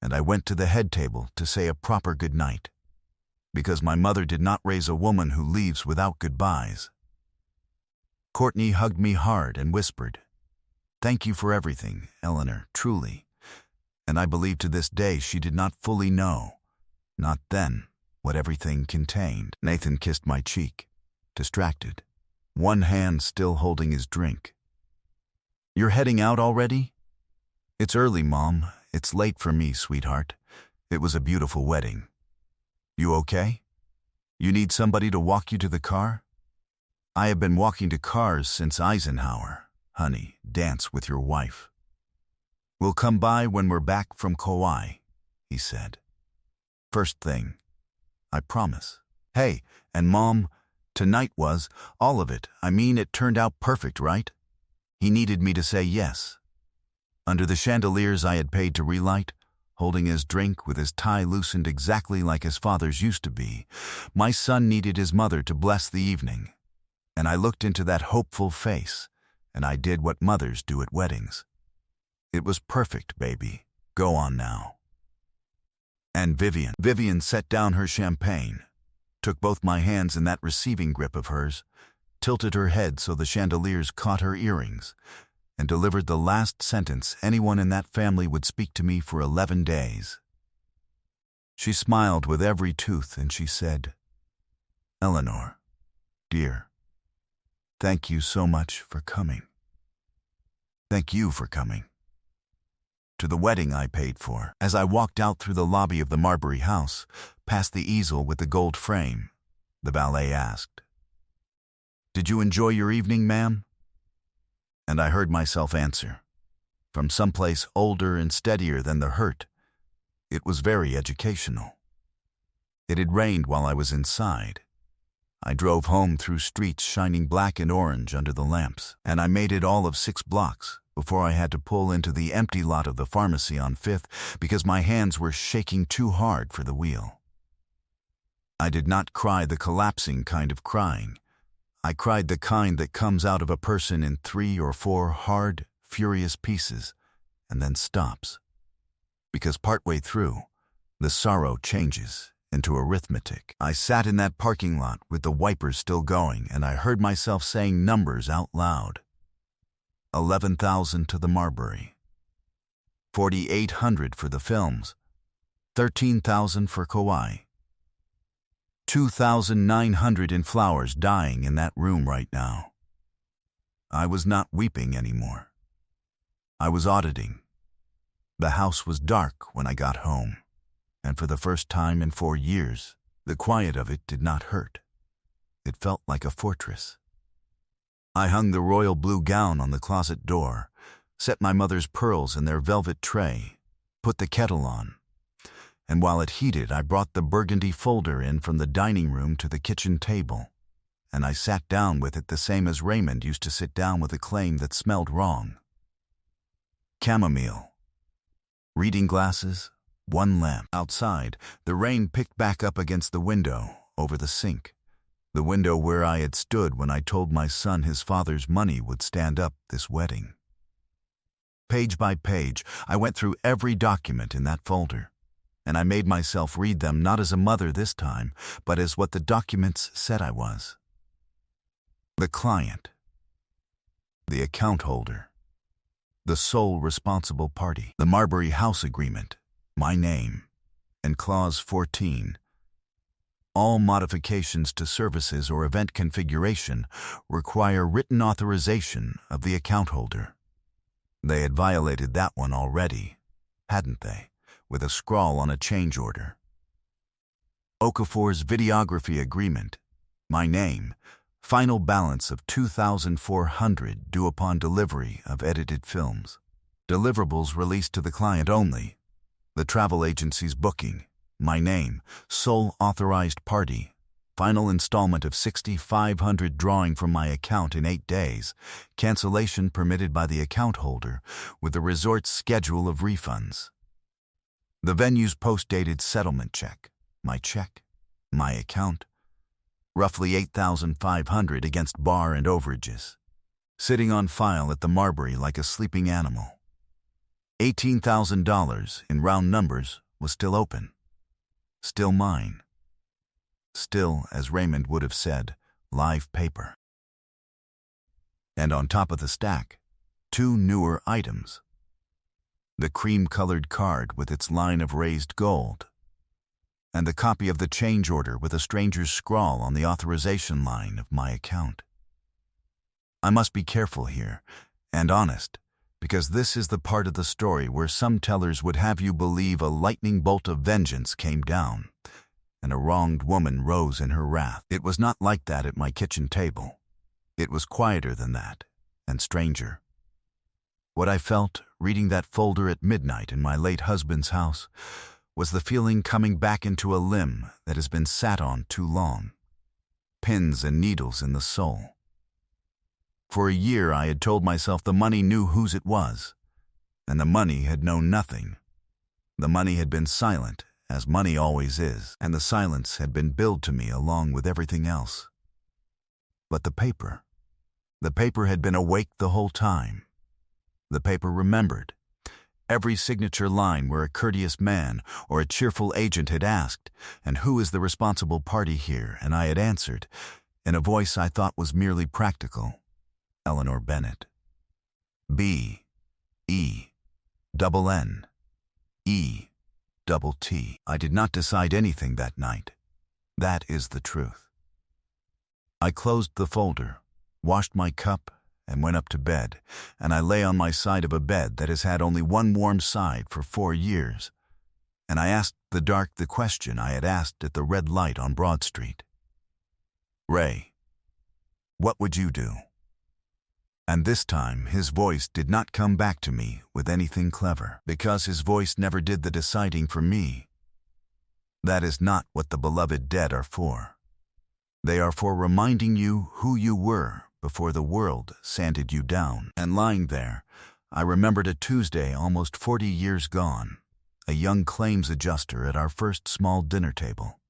and I went to the head table to say a proper good night, because my mother did not raise a woman who leaves without goodbyes. Courtney hugged me hard and whispered, "Thank you for everything, Eleanor, truly." And I believe to this day she did not fully know, not then, what everything contained. Nathan kissed my cheek, distracted, one hand still holding his drink. "You're heading out already?" "It's early, Mom. It's late for me, sweetheart. It was a beautiful wedding. You okay? You need somebody to walk you to the car?" "I have been walking to cars since Eisenhower. Honey, dance with your wife." "We'll come by when we're back from Kauai," he said. "First thing. I promise." "Hey, and Mom, tonight was, all of it, I mean it turned out perfect, right?" He needed me to say yes. Under the chandeliers I had paid to relight, holding his drink with his tie loosened exactly like his father's used to be, my son needed his mother to bless the evening. And I looked into that hopeful face, and I did what mothers do at weddings. "It was perfect, baby. Go on now." And Vivian set down her champagne, took both my hands in that receiving grip of hers, tilted her head so the chandeliers caught her earrings, and delivered the last sentence anyone in that family would speak to me for 11 days. She smiled with every tooth and she said, "Eleanor, dear, thank you so much for coming. Thank you for coming to the wedding I paid for." As I walked out through the lobby of the Marbury house, past the easel with the gold frame, the valet asked, "Did you enjoy your evening, ma'am?" And I heard myself answer, from someplace older and steadier than the hurt, it was very educational. It had rained while I was inside. I drove home through streets shining black and orange under the lamps, and I made it all of 6 blocks before I had to pull into the empty lot of the pharmacy on 5th because my hands were shaking too hard for the wheel. I did not cry the collapsing kind of crying. I cried the kind that comes out of a person in 3 or 4 hard, furious pieces and then stops. Because partway through, the sorrow changes into arithmetic. I sat in that parking lot with the wipers still going, and I heard myself saying numbers out loud. 11,000 to the Marbury. 4,800 for the films. 13,000 for Kauai. 2,900 in flowers dying in that room right now. I was not weeping anymore. I was auditing. The house was dark when I got home, and for the first time in 4 years, the quiet of it did not hurt. It felt like a fortress. I hung the royal blue gown on the closet door, set my mother's pearls in their velvet tray, put the kettle on, and while it heated, I brought the burgundy folder in from the dining room to the kitchen table, and I sat down with it the same as Raymond used to sit down with a claim that smelled wrong. Chamomile. Reading glasses, 1 lamp. Outside, the rain picked back up against the window, over the sink, the window where I had stood when I told my son his father's money would stand up this wedding. Page by page, I went through every document in that folder, and I made myself read them not as a mother this time, but as what the documents said I was. The client, the account holder, the sole responsible party, the Marbury House Agreement, my name, and Clause 14. All modifications to services or event configuration require written authorization of the account holder. They had violated that one already, hadn't they, with a scrawl on a change order. Okafor's videography agreement, my name, final balance of $2,400 due upon delivery of edited films. Deliverables released to the client only. The travel agency's booking, my name, sole authorized party, final installment of $6,500 drawing from my account in 8 days, cancellation permitted by the account holder with the resort's schedule of refunds. The venue's post-dated settlement check, my account, roughly $8,500 against bar and overages, sitting on file at the Marbury like a sleeping animal. $18,000, in round numbers, was still open. Still mine. Still, as Raymond would have said, live paper. And on top of the stack, 2 newer items. The cream-colored card with its line of raised gold, and the copy of the change order with a stranger's scrawl on the authorization line of my account. I must be careful here, and honest, because this is the part of the story where some tellers would have you believe a lightning bolt of vengeance came down, and a wronged woman rose in her wrath. It was not like that at my kitchen table. It was quieter than that, and stranger. What I felt, reading that folder at midnight in my late husband's house, was the feeling coming back into a limb that has been sat on too long. Pins and needles in the soul. For a year I had told myself the money knew whose it was, and the money had known nothing. The money had been silent, as money always is, and the silence had been billed to me along with everything else. But the paper had been awake the whole time. The paper remembered. Every signature line where a courteous man or a cheerful agent had asked, "And who is the responsible party here?" And I had answered, in a voice I thought was merely practical, Eleanor Bennett. B-E-N-N-E-T-T. I did not decide anything that night. That is the truth. I closed the folder, washed my cup, and went up to bed, and I lay on my side of a bed that has had only one warm side for 4 years, and I asked the dark the question I had asked at the red light on Broad Street. "Ray, what would you do?" And this time his voice did not come back to me with anything clever, because his voice never did the deciding for me. That is not what the beloved dead are for. They are for reminding you who you were before the world sanded you down. And lying there, I remembered a Tuesday almost 40 years gone, a young claims adjuster at our first small dinner table,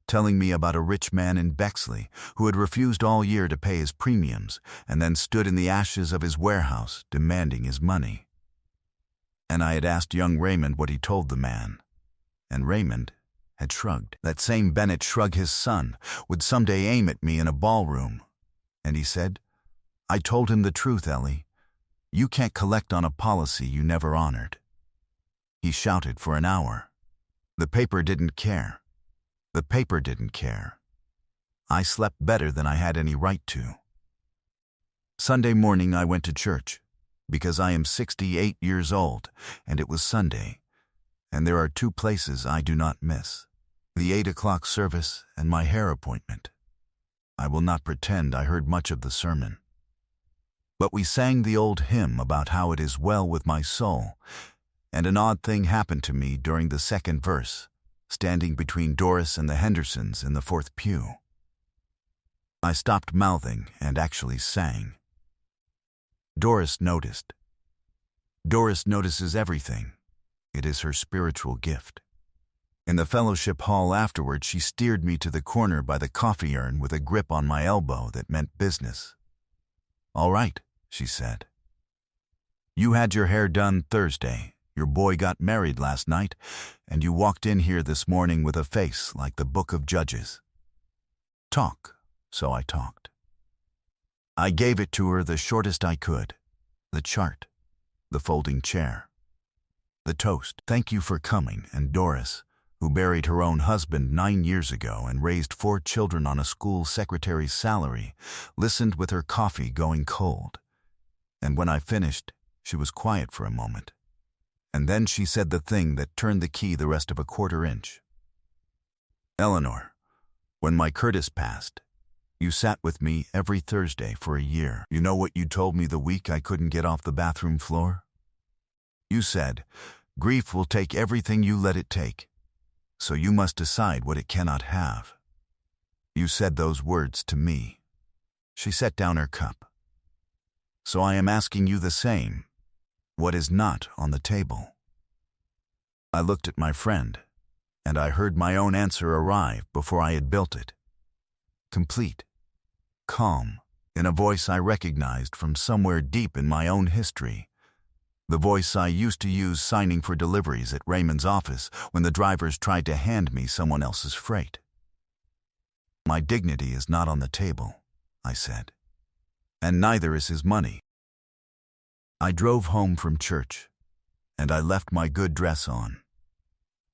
telling me about a rich man in Bexley who had refused all year to pay his premiums and then stood in the ashes of his warehouse demanding his money. And I had asked young Raymond what he told the man, and Raymond had shrugged. That same Bennett shrug his son would someday aim at me in a ballroom. And he said, "I told him the truth, Ellie. You can't collect on a policy you never honored." He shouted for an hour. The paper didn't care. The paper didn't care. I slept better than I had any right to. Sunday morning I went to church, because I am 68 years old, and it was Sunday, and there are 2 places I do not miss: the 8 o'clock service and my hair appointment. I will not pretend I heard much of the sermon. But we sang the old hymn about how it is well with my soul, and an odd thing happened to me during the 2nd verse, standing between Doris and the Hendersons in the 4th pew. I stopped mouthing and actually sang. Doris noticed. Doris notices everything. It is her spiritual gift. In the fellowship hall afterward, she steered me to the corner by the coffee urn with a grip on my elbow that meant business. "All right," she said. "You had your hair done Thursday, your boy got married last night, and you walked in here this morning with a face like the Book of Judges. Talk." So I talked. I gave it to her the shortest I could: the chart, the folding chair, the toast. "Thank you for coming," and Doris, who buried her own husband 9 years ago and raised 4 children on a school secretary's salary, listened with her coffee going cold. And when I finished, she was quiet for a moment. And then she said the thing that turned the key the rest of a 1/4 inch. "Eleanor, when my Curtis passed, you sat with me every Thursday for a year. You know what you told me the week I couldn't get off the bathroom floor? You said, 'Grief will take everything you let it take, so you must decide what it cannot have.' You said those words to me." She set down her cup. "So I am asking you the same. What is not on the table?" I looked at my friend, and I heard my own answer arrive before I had built it. Complete, calm, in a voice I recognized from somewhere deep in my own history. The voice I used to use signing for deliveries at Raymond's office when the drivers tried to hand me someone else's freight. "My dignity is not on the table," I said, "and neither is his money." I drove home from church, and I left my good dress on.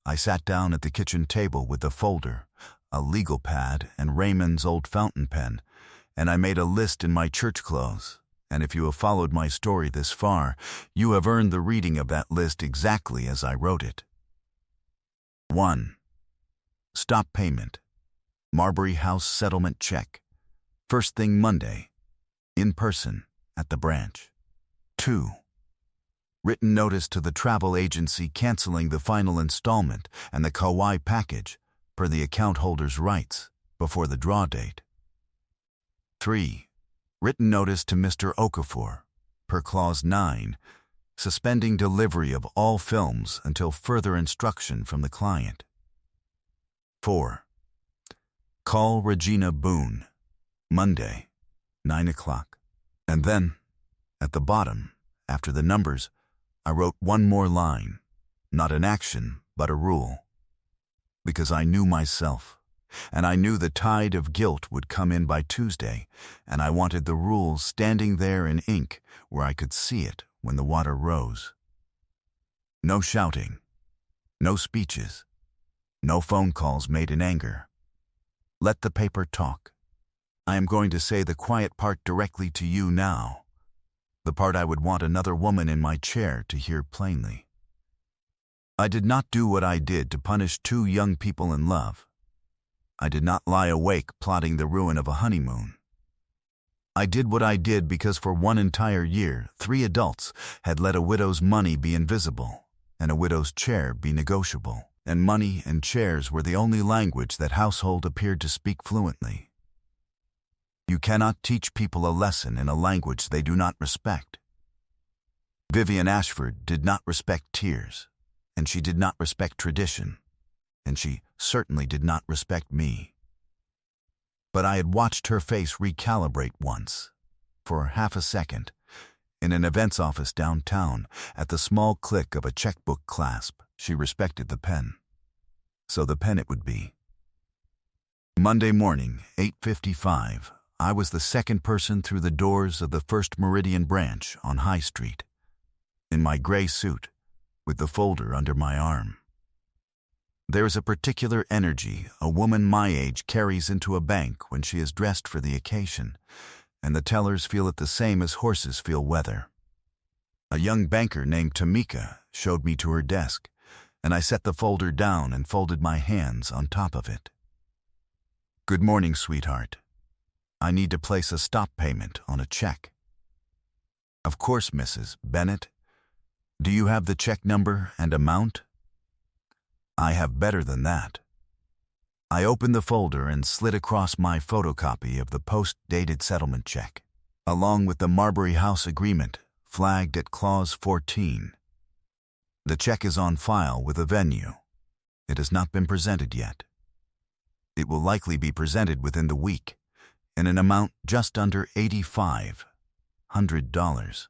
I sat down at the kitchen table with a folder, a legal pad, and Raymond's old fountain pen, and I made a list in my church clothes. And if you have followed my story this far, you have earned the reading of that list exactly as I wrote it. 1. Stop payment. Marbury House settlement check. First thing Monday. In person, at the branch. 2. Written notice to the travel agency canceling the final installment and the Kauai package, per the account holder's rights, before the draw date. 3. Written notice to Mr. Okafor, per Clause 9, suspending delivery of all films until further instruction from the client. 4. Call Regina Boone, Monday, 9 o'clock. And then, at the bottom, after the numbers, I wrote one more line, not an action, but a rule. Because I knew myself. And I knew the tide of guilt would come in by Tuesday, and I wanted the rule standing there in ink where I could see it when the water rose. No shouting, no speeches, no phone calls made in anger. Let the paper talk. I am going to say the quiet part directly to you now, the part I would want another woman in my chair to hear plainly. I did not do what I did to punish two young people in love. I did not lie awake plotting the ruin of a honeymoon. I did what I did because for one entire year, 3 adults had let a widow's money be invisible and a widow's chair be negotiable, and money and chairs were the only language that household appeared to speak fluently. You cannot teach people a lesson in a language they do not respect. Vivian Ashford did not respect tears, and she did not respect tradition, and she certainly did not respect me. But I had watched her face recalibrate once, for half a second, in an events office downtown, at the small click of a checkbook clasp. She respected the pen. So the pen it would be. Monday morning, 8:55, I was the second person through the doors of the First Meridian branch on High Street, in my gray suit, with the folder under my arm. There is a particular energy a woman my age carries into a bank when she is dressed for the occasion, and the tellers feel it the same as horses feel weather. A young banker named Tamika showed me to her desk, and I set the folder down and folded my hands on top of it. "Good morning, sweetheart. I need to place a stop payment on a check." "Of course, Mrs. Bennett. Do you have the check number and amount?" "I have better than that." I opened the folder and slid across my photocopy of the post-dated settlement check, along with the Marbury House agreement, flagged at Clause 14. The check is on file with a venue. It has not been presented yet. It will likely be presented within the week, in an amount just under $8,500.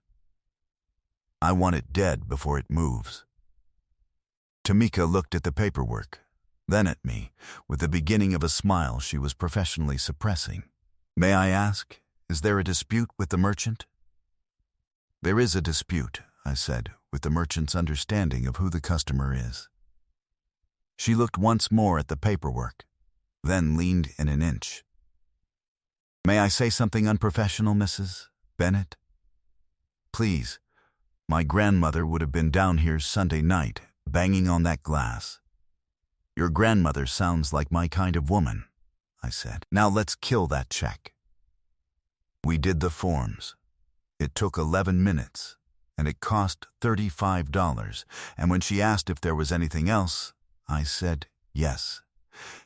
I want it dead before it moves. Tamika looked at the paperwork, then at me, with the beginning of a smile she was professionally suppressing. "May I ask, is there a dispute with the merchant?" "There is a dispute," I said, with the merchant's understanding of who the customer is. She looked once more at the paperwork, then leaned in an inch. "May I say something unprofessional, Mrs. Bennett?" "Please. My grandmother would have been down here Sunday night, banging on that glass." "Your grandmother sounds like my kind of woman," I said. "Now let's kill that check." We did the forms. It took 11 minutes, and it cost $35, and when she asked if there was anything else, I said yes.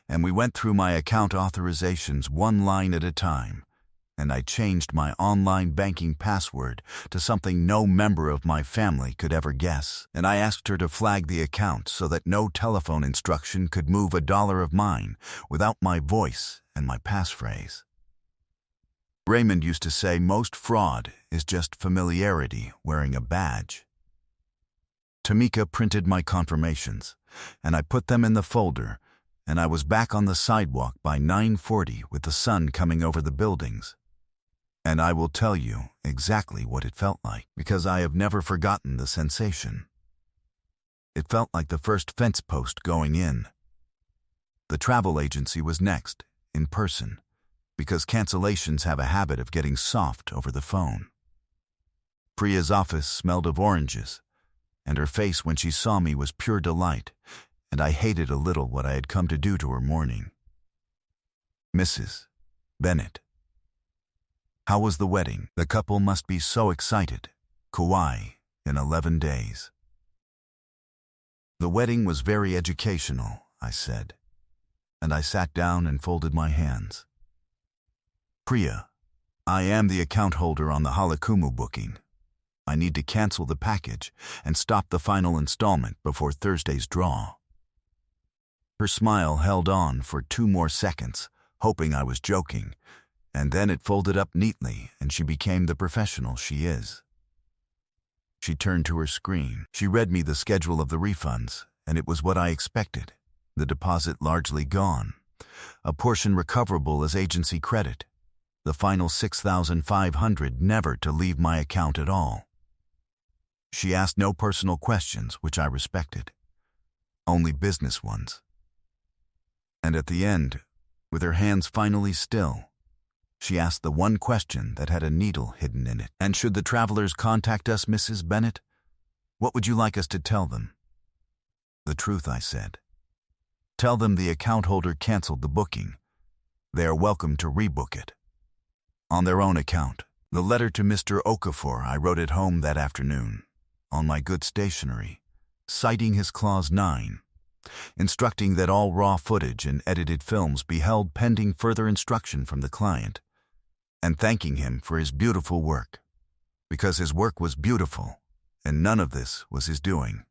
And we went through my account authorizations one line at a time, and I changed my online banking password to something no member of my family could ever guess, and I asked her to flag the account so that no telephone instruction could move $1 of mine without my voice and my passphrase. Raymond used to say most fraud is just familiarity wearing a badge. Tamika printed my confirmations, and I put them in the folder, and I was back on the sidewalk by 9:40 with the sun coming over the buildings. And I will tell you exactly what it felt like, because I have never forgotten the sensation. It felt like the first fence post going in. The travel agency was next, in person, because cancellations have a habit of getting soft over the phone. Priya's office smelled of oranges, and her face when she saw me was pure delight, and I hated a little what I had come to do to her morning. Mrs. Bennett. How was the wedding? The couple must be so excited. Kauai in 11 days. The wedding was very educational, I said, and I sat down and folded my hands. Priya, I am the account holder on the Halakumu booking. I need to cancel the package and stop the final installment before Thursday's draw. Her smile held on for 2 more seconds, hoping I was joking, and then it folded up neatly and she became the professional she is. She turned to her screen. She read me the schedule of the refunds, and it was what I expected. The deposit largely gone. A portion recoverable as agency credit. The final $6,500 never to leave my account at all. She asked no personal questions, which I respected. Only business ones. And at the end, with her hands finally still, she asked the one question that had a needle hidden in it. And should the travelers contact us, Mrs. Bennett, what would you like us to tell them? The truth, I said. Tell them the account holder canceled the booking. They are welcome to rebook it. On their own account. The letter to Mr. Okafor I wrote at home that afternoon, on my good stationery, citing his Clause 9, instructing that all raw footage and edited films be held pending further instruction from the client, and thanking him for his beautiful work, because his work was beautiful, and none of this was his doing.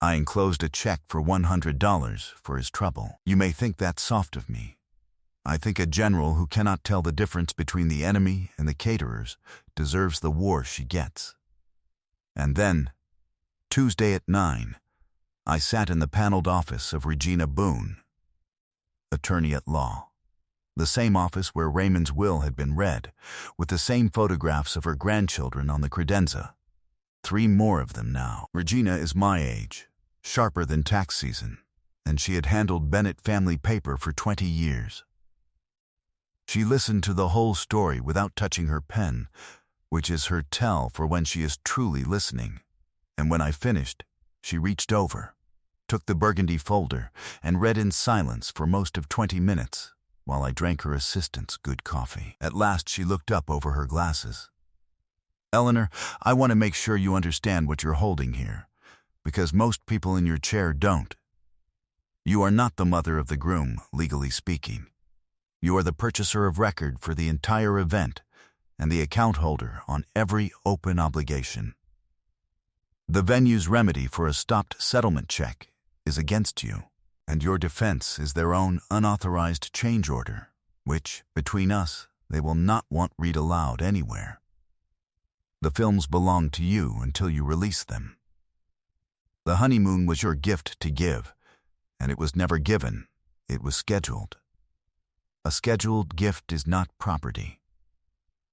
I enclosed a check for $100 for his trouble. You may think that soft of me. I think a general who cannot tell the difference between the enemy and the caterers deserves the war she gets. And then, Tuesday at 9, I sat in the paneled office of Regina Boone, attorney at law. The same office where Raymond's will had been read, with the same photographs of her grandchildren on the credenza. 3 more of them now. Regina is my age, sharper than tax season, and she had handled Bennett family paper for 20 years. She listened to the whole story without touching her pen, which is her tell for when she is truly listening. And when I finished, she reached over, took the burgundy folder, and read in silence for most of 20 minutes, while I drank her assistant's good coffee. At last she looked up over her glasses. Eleanor, I want to make sure you understand what you're holding here, because most people in your chair don't. You are not the mother of the groom, legally speaking. You are the purchaser of record for the entire event and the account holder on every open obligation. The venue's remedy for a stopped settlement check is against you, and your defense is their own unauthorized change order, which, between us, they will not want read aloud anywhere. The films belong to you until you release them. The honeymoon was your gift to give, and it was never given, it was scheduled. A scheduled gift is not property.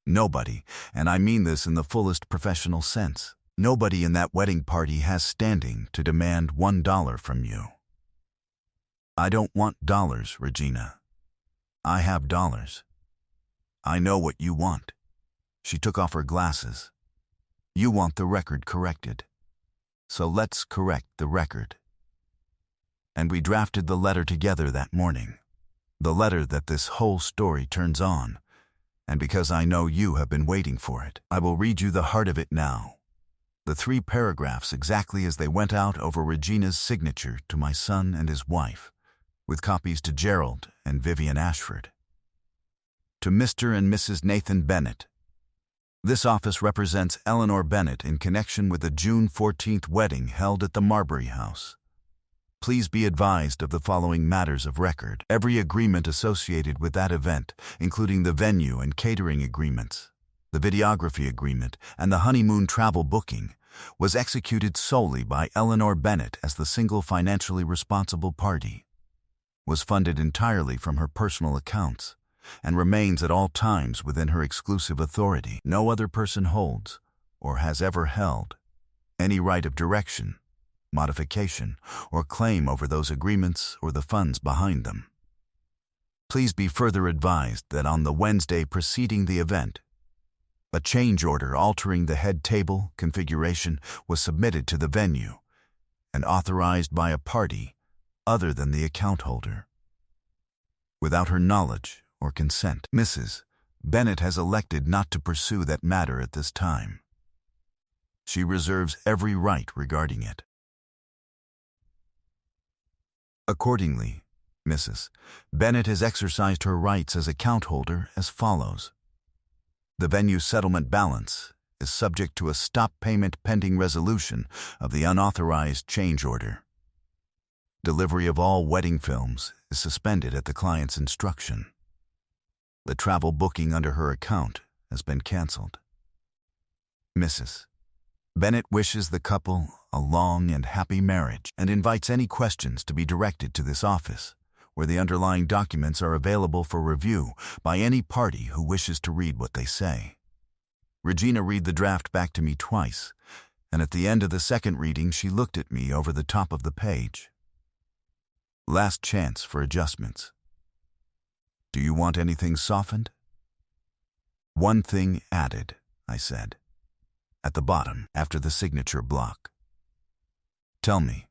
Nobody, and I mean this in the fullest professional sense, nobody in that wedding party has standing to demand $1 from you. I don't want dollars, Regina. I have dollars. I know what you want. She took off her glasses. You want the record corrected. So let's correct the record. And we drafted the letter together that morning. The letter that this whole story turns on, and because I know you have been waiting for it, I will read you the heart of it now. The 3 paragraphs exactly as they went out over Regina's signature to my son and his wife, with copies to Gerald and Vivian Ashford. to Mr. and Mrs. Nathan Bennett. This office represents Eleanor Bennett in connection with the June 14th wedding held at the Marbury House. Please be advised of the following matters of record. Every agreement associated with that event, including the venue and catering agreements, the videography agreement, and the honeymoon travel booking, was executed solely by Eleanor Bennett as the single financially responsible party, was funded entirely from her personal accounts, and remains at all times within her exclusive authority. No other person holds, or has ever held, any right of direction, modification, or claim over those agreements or the funds behind them. Please be further advised that on the Wednesday preceding the event, a change order altering the head table configuration was submitted to the venue and authorized by a party other than the account holder. Without her knowledge or consent, Mrs. Bennett has elected not to pursue that matter at this time. She reserves every right regarding it. Accordingly, Mrs. Bennett has exercised her rights as account holder as follows. The venue settlement balance is subject to a stop payment pending resolution of the unauthorized change order. Delivery of all wedding films is suspended at the client's instruction. The travel booking under her account has been canceled. Mrs. Bennett wishes the couple a long and happy marriage and invites any questions to be directed to this office, where the underlying documents are available for review by any party who wishes to read what they say. Regina read the draft back to me twice, and at the end of the second reading she looked at me over the top of the page. Last chance for adjustments. Do you want anything softened? One thing added, I said, at the bottom after the signature block. Tell me.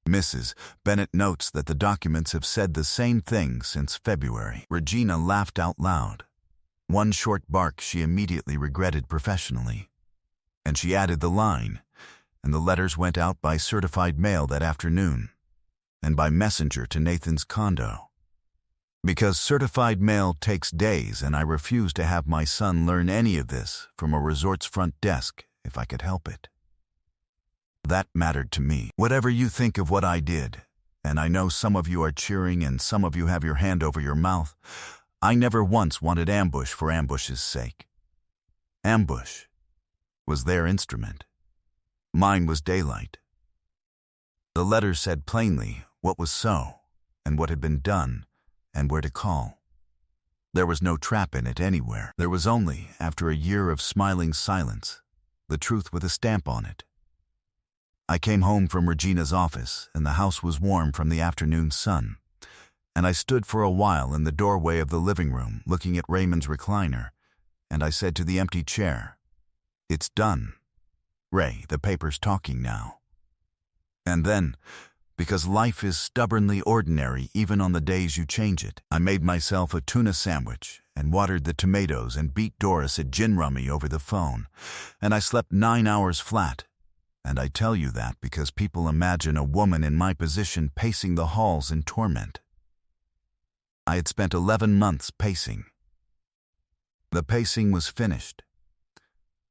Mrs. Bennett notes that the documents have said the same thing since February. Regina laughed out loud. One short bark she immediately regretted professionally. And she added the line, and the letters went out by certified mail that afternoon, and by messenger to Nathan's condo. Because certified mail takes days and I refuse to have my son learn any of this from a resort's front desk if I could help it. That mattered to me. Whatever you think of what I did, and I know some of you are cheering and some of you have your hand over your mouth, I never once wanted ambush for ambush's sake. Ambush was their instrument. Mine was daylight. The letter said plainly what was so, and what had been done, and where to call. There was no trap in it anywhere. There was only, after a year of smiling silence, the truth with a stamp on it. I came home from Regina's office, and the house was warm from the afternoon sun, and I stood for a while in the doorway of the living room looking at Raymond's recliner, and I said to the empty chair, "It's done. Ray, the paper's talking now." And then, because life is stubbornly ordinary even on the days you change it, I made myself a tuna sandwich and watered the tomatoes and beat Doris at gin rummy over the phone, and I slept 9 hours flat. And I tell you that because people imagine a woman in my position pacing the halls in torment. I had spent 11 months pacing. The pacing was finished.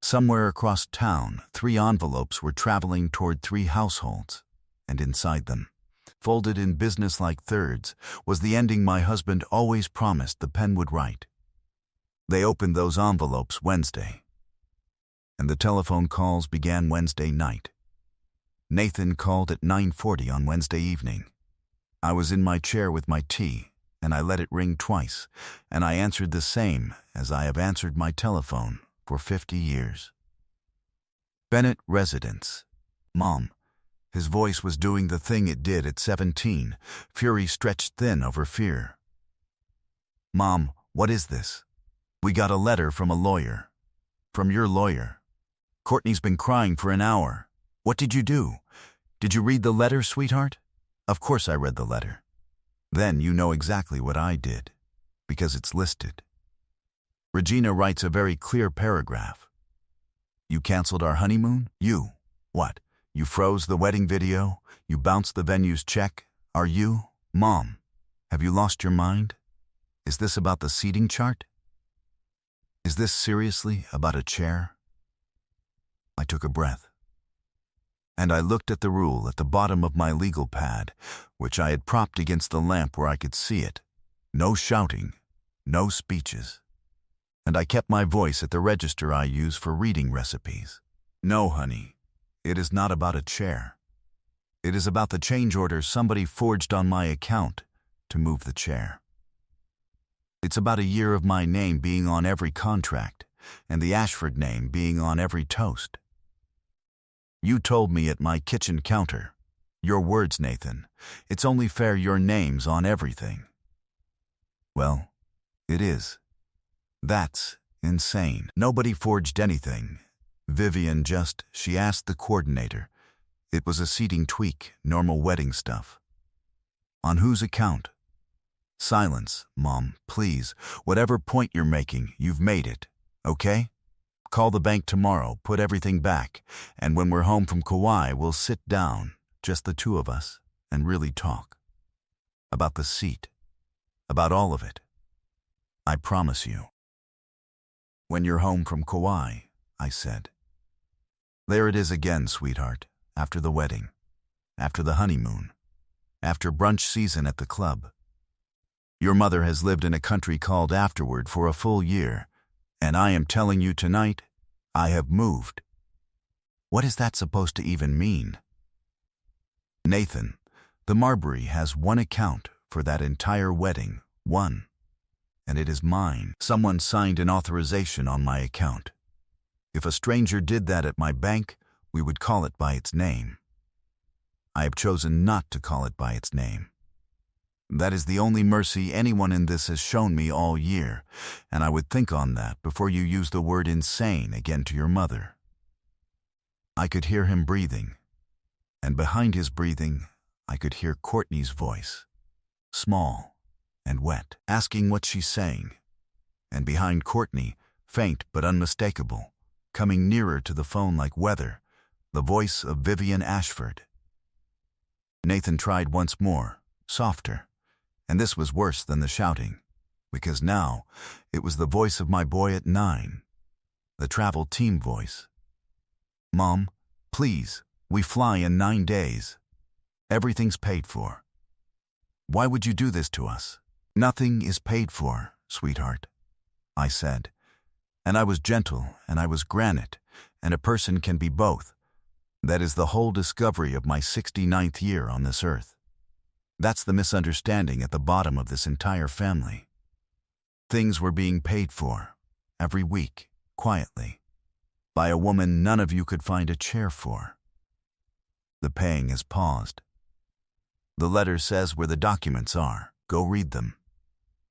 Somewhere across town, 3 envelopes were traveling toward 3 households, and inside them, folded in businesslike thirds, was the ending my husband always promised the pen would write. They opened those envelopes Wednesday, and the telephone calls began Wednesday night. Nathan called at 9:40 on Wednesday evening. I was in my chair with my tea, and I let it ring twice, and I answered the same as I have answered my telephone for 50 years. Bennett residence. Mom. His voice was doing the thing it did at 17, fury stretched thin over fear. Mom, what is this? We got a letter from a lawyer. From your lawyer. Courtney's been crying for an hour. What did you do? Did you read the letter, sweetheart? Of course I read the letter. Then you know exactly what I did, because it's listed. Regina writes a very clear paragraph. You canceled our honeymoon? You. What? You froze the wedding video? You bounced the venue's check? Are you? Mom, have you lost your mind? Is this about the seating chart? Is this seriously about a chair? I took a breath, and I looked at the rule at the bottom of my legal pad, which I had propped against the lamp where I could see it. No shouting, no speeches. And I kept my voice at the register I use for reading recipes. No, honey, it is not about a chair. It is about the change order somebody forged on my account to move the chair. It's about a year of my name being on every contract and the Ashford name being on every toast. You told me at my kitchen counter, your words, Nathan, it's only fair your name's on everything. Well, it is. That's insane. Nobody forged anything. Vivian she asked the coordinator. It was a seating tweak, normal wedding stuff. On whose account? Silence, Mom, please. Whatever point you're making, you've made it, okay? Call the bank tomorrow, put everything back, and when we're home from Kauai, we'll sit down, just the two of us, and really talk. About the seat. About all of it. I promise you. When you're home from Kauai, I said. There it is again, sweetheart, after the wedding, after the honeymoon, after brunch season at the club. Your mother has lived in a country called afterward for a full year, and I am telling you tonight, I have moved. What is that supposed to even mean? Nathan, the Marbury has one account for that entire wedding, one, and it is mine. Someone signed an authorization on my account. If a stranger did that at my bank, we would call it by its name. I have chosen not to call it by its name. That is the only mercy anyone in this has shown me all year, and I would think on that before you use the word insane again to your mother. I could hear him breathing, and behind his breathing, I could hear Courtney's voice, small and wet, asking what she's saying, and behind Courtney, faint but unmistakable, coming nearer to the phone like weather, the voice of Vivian Ashford. Nathan tried once more, softer. And this was worse than the shouting, because now it was the voice of my boy at 9, the travel team voice. Mom, please, we fly in 9 days. Everything's paid for. Why would you do this to us? Nothing is paid for, sweetheart, I said. And I was gentle, and I was granite, and a person can be both. That is the whole discovery of my 69th year on this earth. That's the misunderstanding at the bottom of this entire family. Things were being paid for, every week, quietly, by a woman none of you could find a chair for. The paying has paused. The letter says where the documents are. Go read them.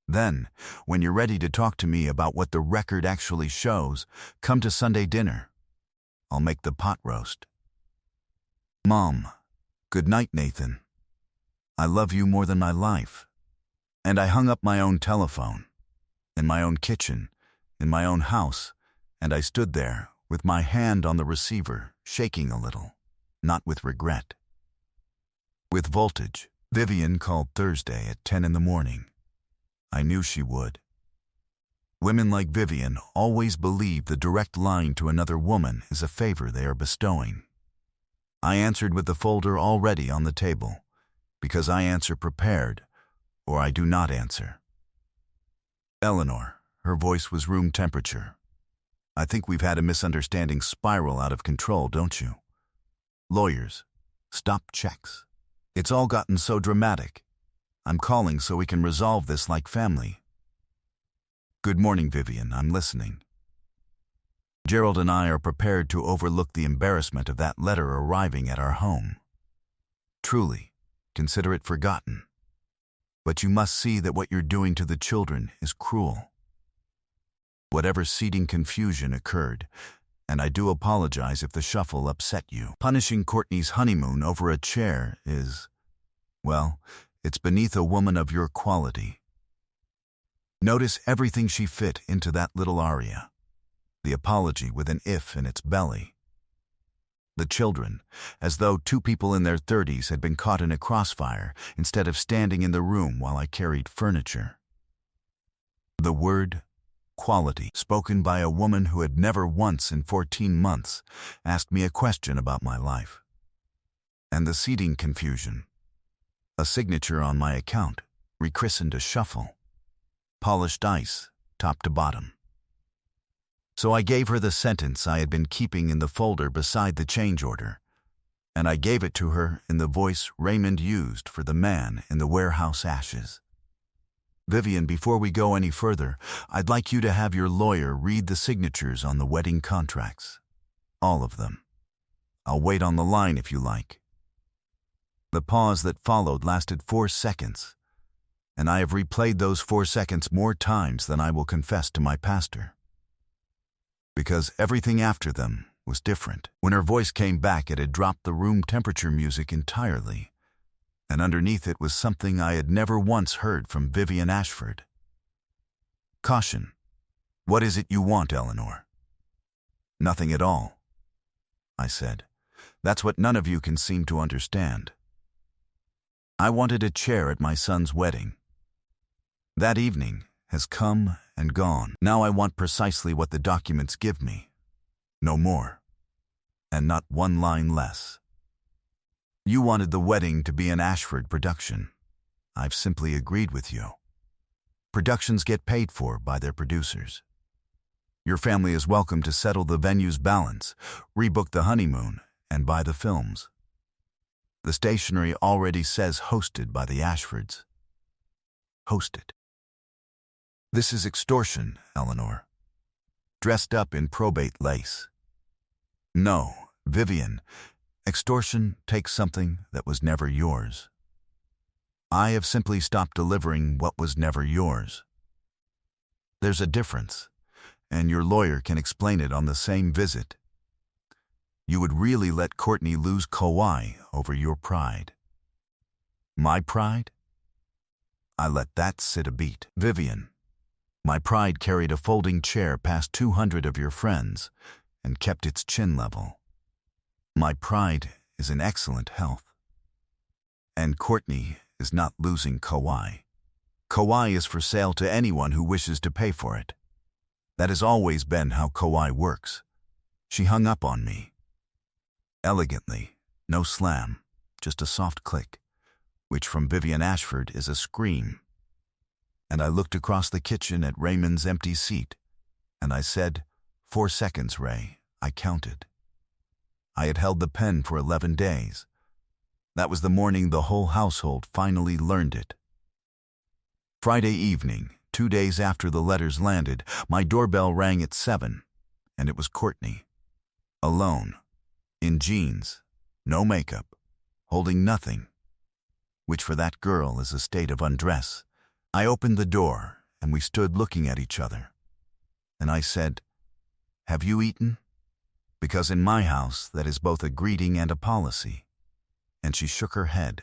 Then, when you're ready to talk to me about what the record actually shows, come to Sunday dinner. I'll make the pot roast. Mom, good night, Nathan. I love you more than my life. And I hung up my own telephone, in my own kitchen, in my own house, and I stood there with my hand on the receiver, shaking a little, not with regret. With voltage, Vivian called Thursday at 10 in the morning. I knew she would. Women like Vivian always believe the direct line to another woman is a favor they are bestowing. I answered with the folder already on the table, because I answer prepared, or I do not answer. Eleanor, her voice was room temperature. I think we've had a misunderstanding spiral out of control, don't you? Lawyers, stop checks. It's all gotten so dramatic. I'm calling so we can resolve this like family. Good morning, Vivian, I'm listening. Gerald and I are prepared to overlook the embarrassment of that letter arriving at our home. Truly, consider it forgotten. But you must see that what you're doing to the children is cruel. Whatever seating confusion occurred, and I do apologize if the shuffle upset you. Punishing Courtney's honeymoon over a chair is, well, it's beneath a woman of your quality. Notice everything she fit into that little aria. The apology with an if in its belly. The children, as though two people in their 30s had been caught in a crossfire instead of standing in the room while I carried furniture. The word quality, spoken by a woman who had never once in 14 months asked me a question about my life. And the seating confusion. A signature on my account, rechristened a shuffle. Polished ice, top to bottom. So I gave her the sentence I had been keeping in the folder beside the change order, and I gave it to her in the voice Raymond used for the man in the warehouse ashes. Vivian, before we go any further, I'd like you to have your lawyer read the signatures on the wedding contracts. All of them. I'll wait on the line if you like. The pause that followed lasted 4 seconds, and I have replayed those 4 seconds more times than I will confess to my pastor. Because everything after them was different. When her voice came back, it had dropped the room temperature music entirely, and underneath it was something I had never once heard from Vivian Ashford. Caution. What is it you want, Eleanor? Nothing at all, I said. That's what none of you can seem to understand. I wanted a chair at my son's wedding. That evening has come and gone. Now I want precisely what the documents give me. No more. And not one line less. You wanted the wedding to be an Ashford production. I've simply agreed with you. Productions get paid for by their producers. Your family is welcome to settle the venue's balance, rebook the honeymoon, and buy the films. The stationery already says hosted by the Ashfords. Hosted. This is extortion, Eleanor. Dressed up in probate lace. No, Vivian, extortion takes something that was never yours. I have simply stopped delivering what was never yours. There's a difference, and your lawyer can explain it on the same visit. You would really let Courtney lose Kauai over your pride. My pride? I let that sit a beat. Vivian, my pride carried a folding chair past 200 of your friends and kept its chin level. My pride is in excellent health. And Courtney is not losing Kauai. Kauai is for sale to anyone who wishes to pay for it. That has always been how Kauai works. She hung up on me. Elegantly, no slam, just a soft click, which from Vivian Ashford is a scream. And I looked across the kitchen at Raymond's empty seat, and I said, 4 seconds, Ray, I counted. I had held the pen for 11 days. That was the morning the whole household finally learned it. Friday evening, 2 days after the letters landed, my doorbell rang at 7, and it was Courtney. Alone, in jeans, no makeup, holding nothing, which for that girl is a state of undress. I opened the door, and we stood looking at each other. And I said, "Have you eaten?" Because in my house that is both a greeting and a policy. And she shook her head,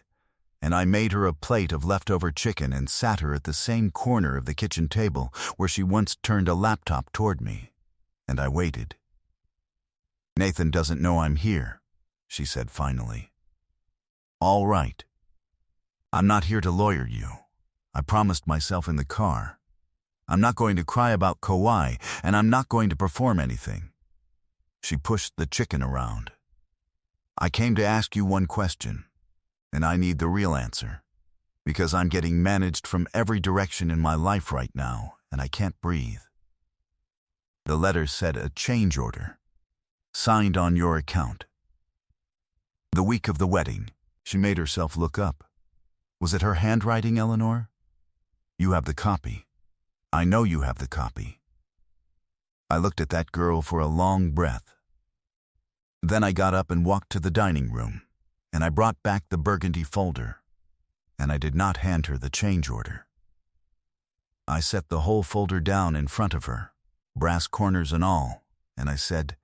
and I made her a plate of leftover chicken and sat her at the same corner of the kitchen table where she once turned a laptop toward me, and I waited. "Nathan doesn't know I'm here," she said finally. "All right. I'm not here to lawyer you. I promised myself in the car. I'm not going to cry about Kauai, and I'm not going to perform anything." She pushed the chicken around. "I came to ask you one question, and I need the real answer, because I'm getting managed from every direction in my life right now, and I can't breathe." The letter said a change order, signed on your account. The week of the wedding, she made herself look up. Was it her handwriting, Eleanor? You have the copy. I know you have the copy. I looked at that girl for a long breath. Then I got up and walked to the dining room, and I brought back the burgundy folder, and I did not hand her the change order. I set the whole folder down in front of her, brass corners and all, and I said,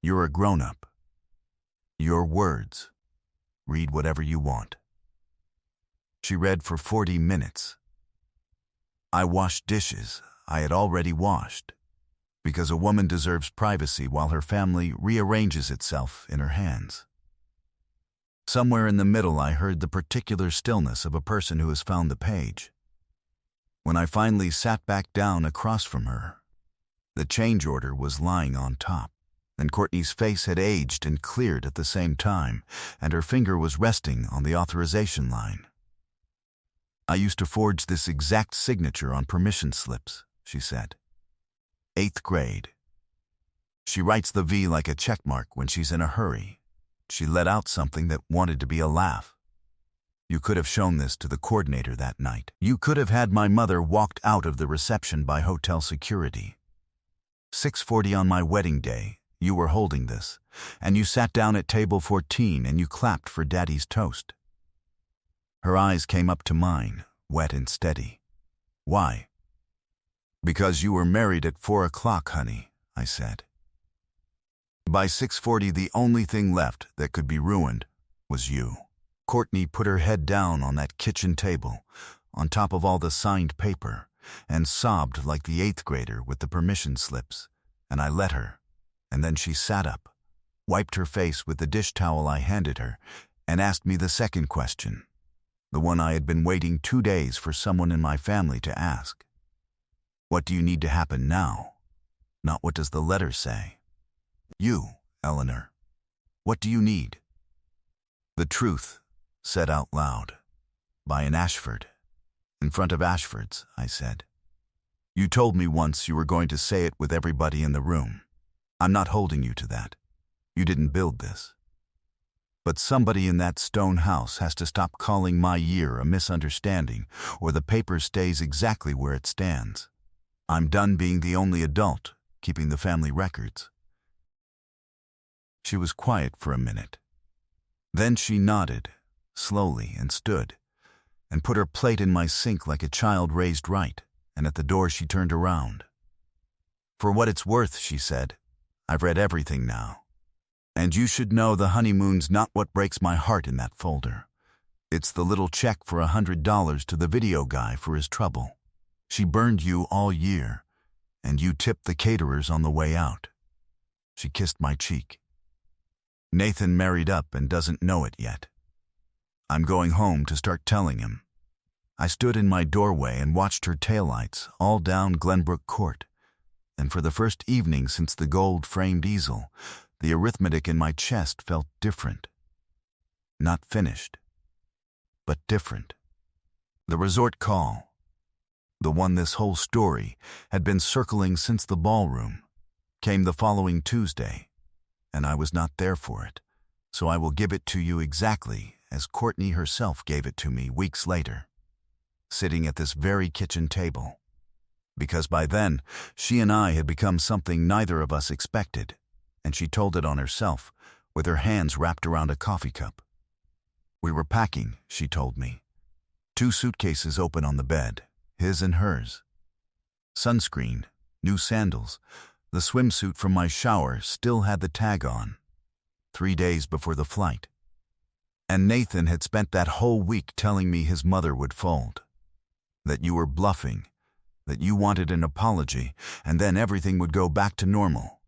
"You're a grown-up. Your words. Read whatever you want." She read for 40 minutes. I washed dishes I had already washed, because a woman deserves privacy while her family rearranges itself in her hands. Somewhere in the middle I heard the particular stillness of a person who has found the page. When I finally sat back down across from her, the change order was lying on top, and Courtney's face had aged and cleared at the same time, and her finger was resting on the authorization line. "I used to forge this exact signature on permission slips," she said. "8th grade. She writes the V like a checkmark when she's in a hurry. She let out something that wanted to be a laugh. You could have shown this to the coordinator that night. You could have had my mother walked out of the reception by hotel security. 6:40 on my wedding day, you were holding this, and you sat down at table 14 and you clapped for Daddy's toast." Her eyes came up to mine, wet and steady. "Why?" "Because you were married at 4 o'clock, honey," I said. By 6:40, the only thing left that could be ruined was you. Courtney put her head down on that kitchen table, on top of all the signed paper, and sobbed like the 8th grader with the permission slips, and I let her, and then she sat up, wiped her face with the dish towel I handed her, and asked me the second question, the one I had been waiting 2 days for someone in my family to ask. "What do you need to happen now? Not what does the letter say? You, Eleanor, what do you need?" "The truth, said out loud, by an Ashford. In front of Ashfords," I said. "You told me once you were going to say it with everybody in the room. I'm not holding you to that. You didn't build this. But somebody in that stone house has to stop calling my year a misunderstanding, or the paper stays exactly where it stands. I'm done being the only adult, keeping the family records." She was quiet for a minute. Then she nodded, slowly, and stood, and put her plate in my sink like a child raised right, and at the door she turned around. "For what it's worth," she said, "I've read everything now. And you should know the honeymoon's not what breaks my heart in that folder. It's the little check for $100 to the video guy for his trouble. She burned you all year, and you tipped the caterers on the way out." She kissed my cheek. "Nathan married up and doesn't know it yet. I'm going home to start telling him." I stood in my doorway and watched her taillights all down Glenbrook Court, and for the first evening since the gold-framed easel, the arithmetic in my chest felt different. Not finished, but different. The resort call, the one this whole story had been circling since the ballroom, came the following Tuesday, and I was not there for it, so I will give it to you exactly as Courtney herself gave it to me weeks later, sitting at this very kitchen table, because by then she and I had become something neither of us expected, and she told it on herself, with her hands wrapped around a coffee cup. "We were packing," she told me. 2 suitcases open on the bed, his and hers. Sunscreen, new sandals, the swimsuit from my shower still had the tag on, 3 days before the flight. And Nathan had spent that whole week telling me his mother would fold, that you were bluffing, that you wanted an apology, and then everything would go back to normal.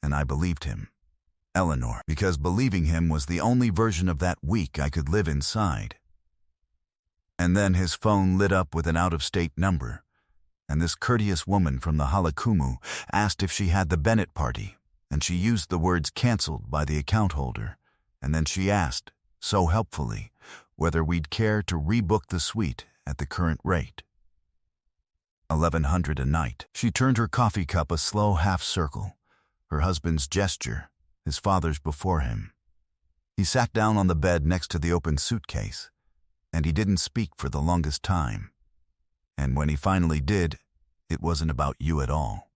And I believed him, Eleanor, because believing him was the only version of that week I could live inside. And then his phone lit up with an out-of-state number, and this courteous woman from the Halakumu asked if she had the Bennett party, and she used the words "canceled" by the account holder, and then she asked, so helpfully, whether we'd care to rebook the suite at the current rate. $1,100 a night. She turned her coffee cup a slow half-circle, her husband's gesture, his father's before him. He sat down on the bed next to the open suitcase, and he didn't speak for the longest time. And when he finally did, it wasn't about you at all.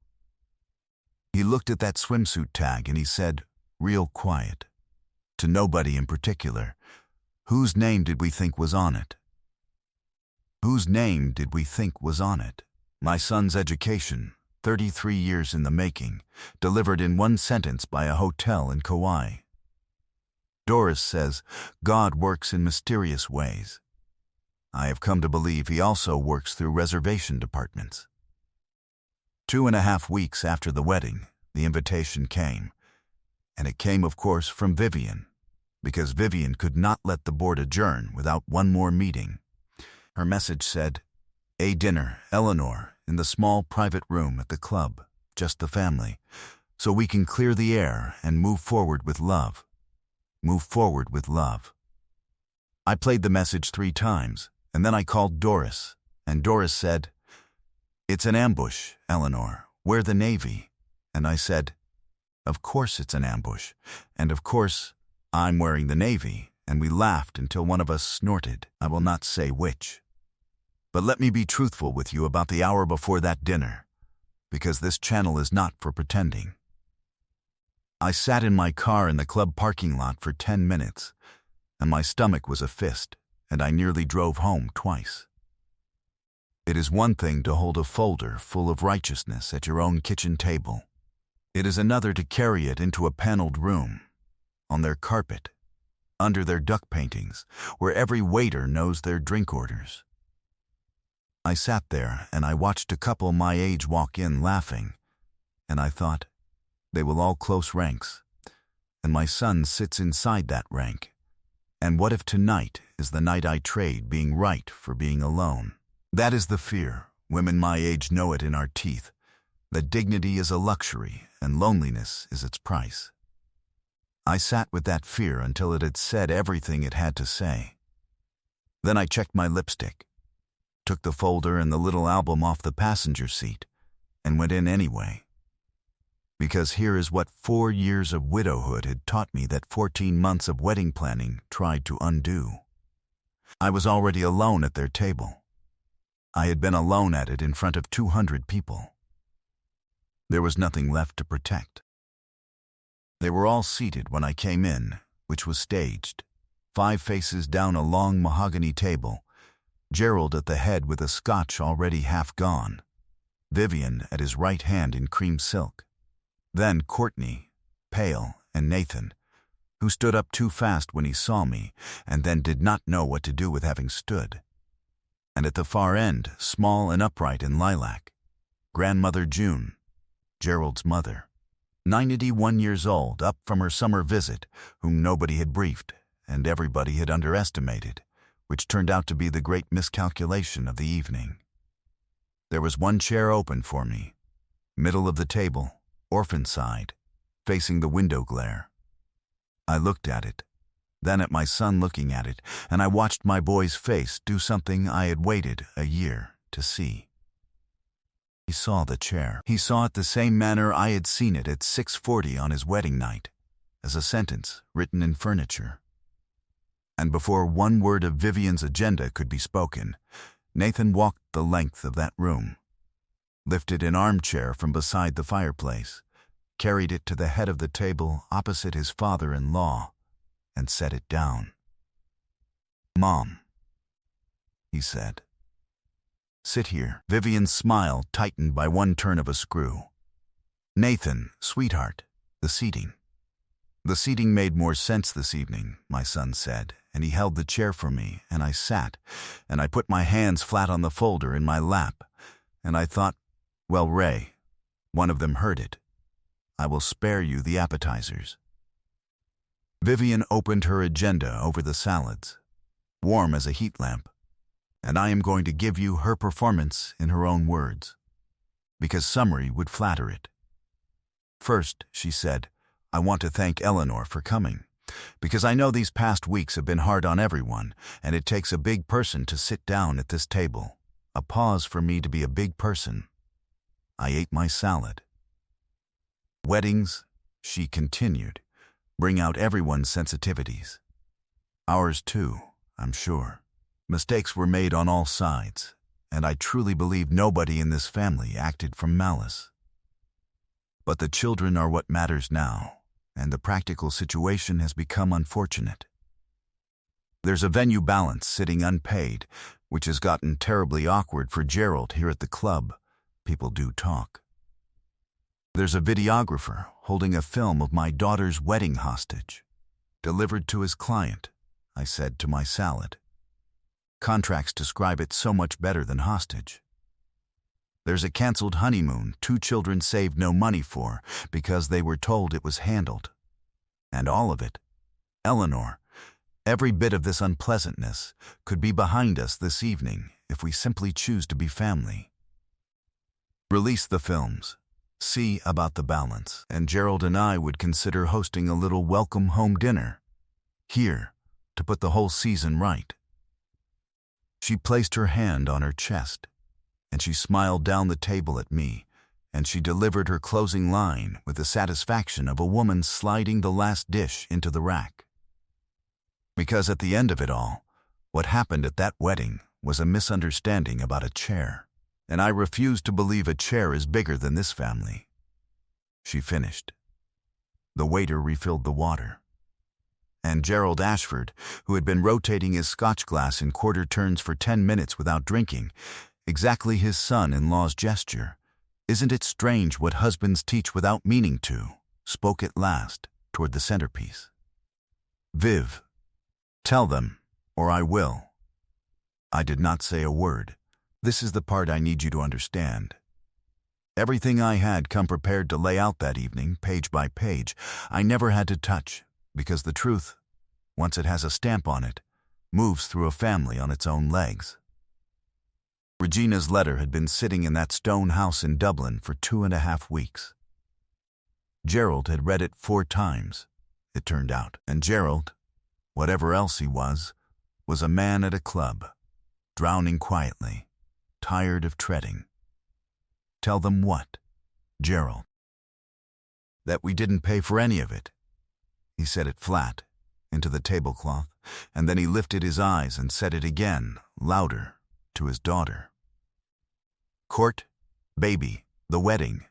He looked at that swimsuit tag and he said, real quiet, to nobody in particular, "Whose name did we think was on it?" Whose name did we think was on it? My son's education, 33 years in the making, delivered in one sentence by a hotel in Kauai. Doris says, God works in mysterious ways. I have come to believe he also works through reservation departments. 2.5 weeks after the wedding, the invitation came. And it came, of course, from Vivian, because Vivian could not let the board adjourn without one more meeting. Her message said, A dinner, Eleanor, in the small private room at the club, just the family, so we can clear the air and move forward with love. Move forward with love. I played the message 3 times, and then I called Doris, and Doris said, "It's an ambush, Eleanor. We're the Navy." And I said, "Of course it's an ambush, and of course I'm wearing the Navy," and we laughed until one of us snorted. I will not say which. But let me be truthful with you about the hour before that dinner, because this channel is not for pretending. I sat in my car in the club parking lot for 10 minutes, and my stomach was a fist, and I nearly drove home twice. It is one thing to hold a folder full of righteousness at your own kitchen table. It is another to carry it into a paneled room, on their carpet, under their duck paintings, where every waiter knows their drink orders. I sat there and I watched a couple my age walk in laughing, and I thought, they will all close ranks, and my son sits inside that rank. And what if tonight is the night I trade being right for being alone? That is the fear. Women my age know it in our teeth, that dignity is a luxury and loneliness is its price. I sat with that fear until it had said everything it had to say. Then I checked my lipstick, took the folder and the little album off the passenger seat, and went in anyway. Because here is what 4 years of widowhood had taught me that 14 months of wedding planning tried to undo. I was already alone at their table. I had been alone at it in front of 200 people. There was nothing left to protect. They were all seated when I came in, which was staged, 5 faces down a long mahogany table, Gerald at the head with a scotch already half gone, Vivian at his right hand in cream silk, then Courtney, pale, and Nathan, who stood up too fast when he saw me and then did not know what to do with having stood. And at the far end, small and upright in lilac, Grandmother June, Gerald's mother, 91 years old, up from her summer visit, whom nobody had briefed and everybody had underestimated, which turned out to be the great miscalculation of the evening. There was one chair open for me, middle of the table, orphan side, facing the window glare. I looked at it, then at my son looking at it, and I watched my boy's face do something I had waited a year to see. He saw the chair. He saw it the same manner I had seen it at 6:40 on his wedding night, as a sentence written in furniture. And before one word of Vivian's agenda could be spoken, Nathan walked the length of that room, lifted an armchair from beside the fireplace, carried it to the head of the table opposite his father-in-law, and set it down. "Mom," he said. "Sit here." Vivian's smile tightened by one turn of a screw. "Nathan, sweetheart, the seating." "The seating made more sense this evening," my son said, and he held the chair for me, and I sat, and I put my hands flat on the folder in my lap, and I thought, well, Ray, one of them heard it. I will spare you the appetizers. Vivian opened her agenda over the salads, warm as a heat lamp, and I am going to give you her performance in her own words, because summary would flatter it. "First," she said, "I want to thank Eleanor for coming, because I know these past weeks have been hard on everyone, and it takes a big person to sit down at this table, a pause for me to be a big person." I ate my salad. "Weddings," she continued, "bring out everyone's sensitivities. Ours too, I'm sure. Mistakes were made on all sides, and I truly believe nobody in this family acted from malice. But the children are what matters now, and the practical situation has become unfortunate. There's a venue balance sitting unpaid, which has gotten terribly awkward for Gerald here at the club. People do talk. There's a videographer holding a film of my daughter's wedding hostage, delivered to his client," I said to my salad. "Contracts describe it so much better than hostage. There's a canceled honeymoon 2 children saved no money for because they were told it was handled. And all of it, Eleanor, every bit of this unpleasantness could be behind us this evening if we simply choose to be family. Release the films. See about the balance. And Gerald and I would consider hosting a little welcome home dinner. Here, to put the whole season right. She placed her hand on her chest, and she smiled down the table at me, and she delivered her closing line with the satisfaction of a woman sliding the last dish into the rack. Because at the end of it all, what happened at that wedding was a misunderstanding about a chair, and I refuse to believe a chair is bigger than this family. She finished. The waiter refilled the water. And Gerald Ashford, who had been rotating his scotch glass in quarter turns for 10 minutes without drinking, exactly his son-in-law's gesture, "Isn't it strange what husbands teach without meaning to?" spoke at last toward the centerpiece. "Viv, tell them, or I will." I did not say a word. This is the part I need you to understand. Everything I had come prepared to lay out that evening, page by page, I never had to touch, because the truth, once it has a stamp on it, moves through a family on its own legs. Regina's letter had been sitting in that stone house in Dublin for 2.5 weeks. Gerald had read it 4 times, it turned out, and Gerald, whatever else he was a man at a club, drowning quietly, tired of treading. Tell them what, Gerald? That we didn't pay for any of it. He said it flat, into the tablecloth, and then he lifted his eyes and said it again, louder, to his daughter. Court, baby, the wedding,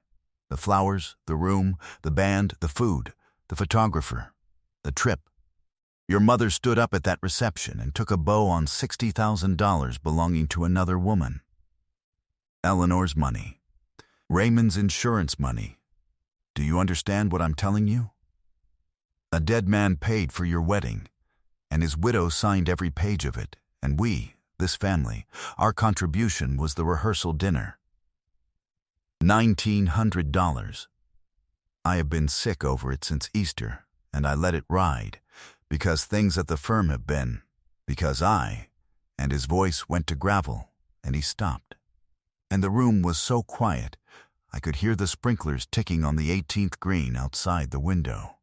the flowers, the room, the band, the food, the photographer, the trip. Your mother stood up at that reception and took a bow on $60,000 belonging to another woman. Eleanor's money. Raymond's insurance money. Do you understand what I'm telling you? A dead man paid for your wedding, and his widow signed every page of it, and we, this family, our contribution was the rehearsal dinner. $1,900. I have been sick over it since Easter, and I let it ride, because things at the firm have been, because and his voice went to gravel, and he stopped. And the room was so quiet, I could hear the sprinklers ticking on the 18th green outside the window.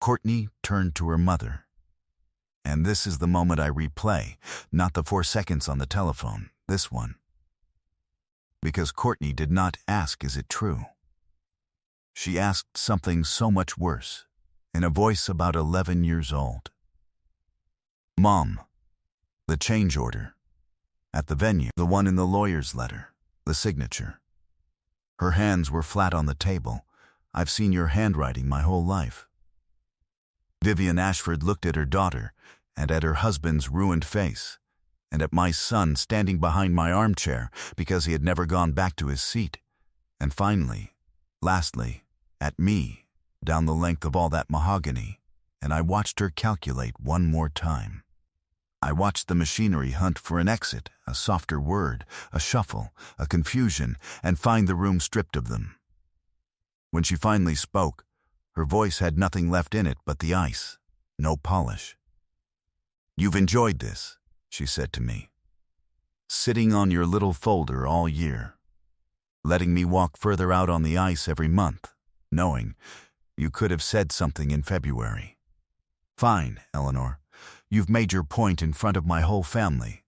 Courtney turned to her mother. And this is the moment I replay, not the 4 seconds on the telephone, this one. Because Courtney did not ask, "Is it true?" She asked something so much worse, in a voice about 11 years old. "Mom, the change order. At the venue, the one in the lawyer's letter, the signature." Her hands were flat on the table. I've seen your handwriting my whole life. Vivian Ashford looked at her daughter, and at her husband's ruined face, and at my son standing behind my armchair because he had never gone back to his seat, and finally, lastly, at me, down the length of all that mahogany, and I watched her calculate one more time. I watched the machinery hunt for an exit, a softer word, a shuffle, a confusion, and find the room stripped of them. When she finally spoke, her voice had nothing left in it but the ice, no polish. "You've enjoyed this," she said to me. "Sitting on your little folder all year, letting me walk further out on the ice every month, knowing you could have said something in February. Fine, Eleanor. You've made your point in front of my whole family.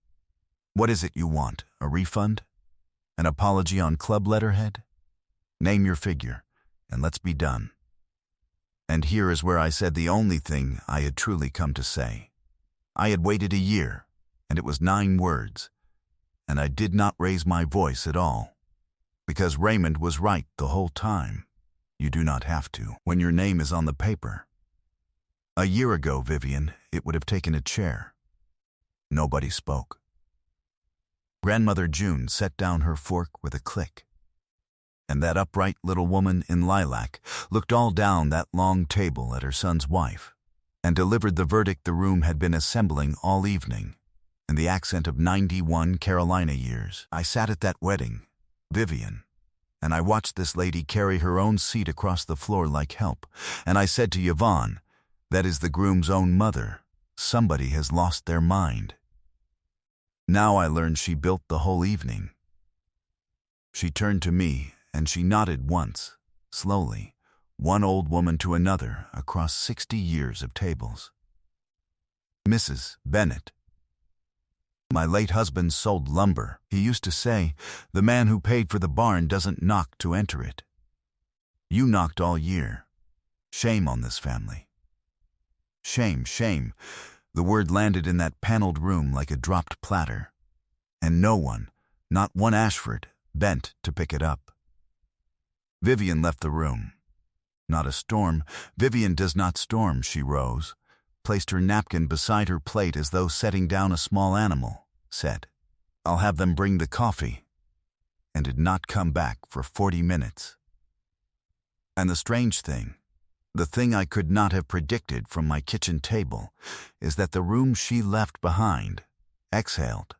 What is it you want? A refund? An apology on club letterhead? Name your figure, and let's be done." And here is where I said the only thing I had truly come to say. I had waited a year, and it was 9 words, and I did not raise my voice at all, because Raymond was right the whole time. You do not have to when your name is on the paper. A year ago, Vivian, it would have taken a chair. Nobody spoke. Grandmother June set down her fork with a click, and that upright little woman in lilac looked all down that long table at her son's wife, and delivered the verdict the room had been assembling all evening, in the accent of 91 Carolina years. I sat at that wedding, Vivian, and I watched this lady carry her own seat across the floor like help, and I said to Yvonne, that is the groom's own mother, somebody has lost their mind. Now I learned she built the whole evening. She turned to me, and she nodded once, slowly, one old woman to another across 60 years of tables. Mrs. Bennett. My late husband sold lumber. He used to say, "The man who paid for the barn doesn't knock to enter it." You knocked all year. Shame on this family. Shame, shame. The word landed in that paneled room like a dropped platter. And no one, not one Ashford, bent to pick it up. Vivian left the room. Not a storm. Vivian does not storm, she rose, placed her napkin beside her plate as though setting down a small animal, said, "I'll have them bring the coffee," and did not come back for 40 minutes. And the strange thing, the thing I could not have predicted from my kitchen table, is that the room she left behind exhaled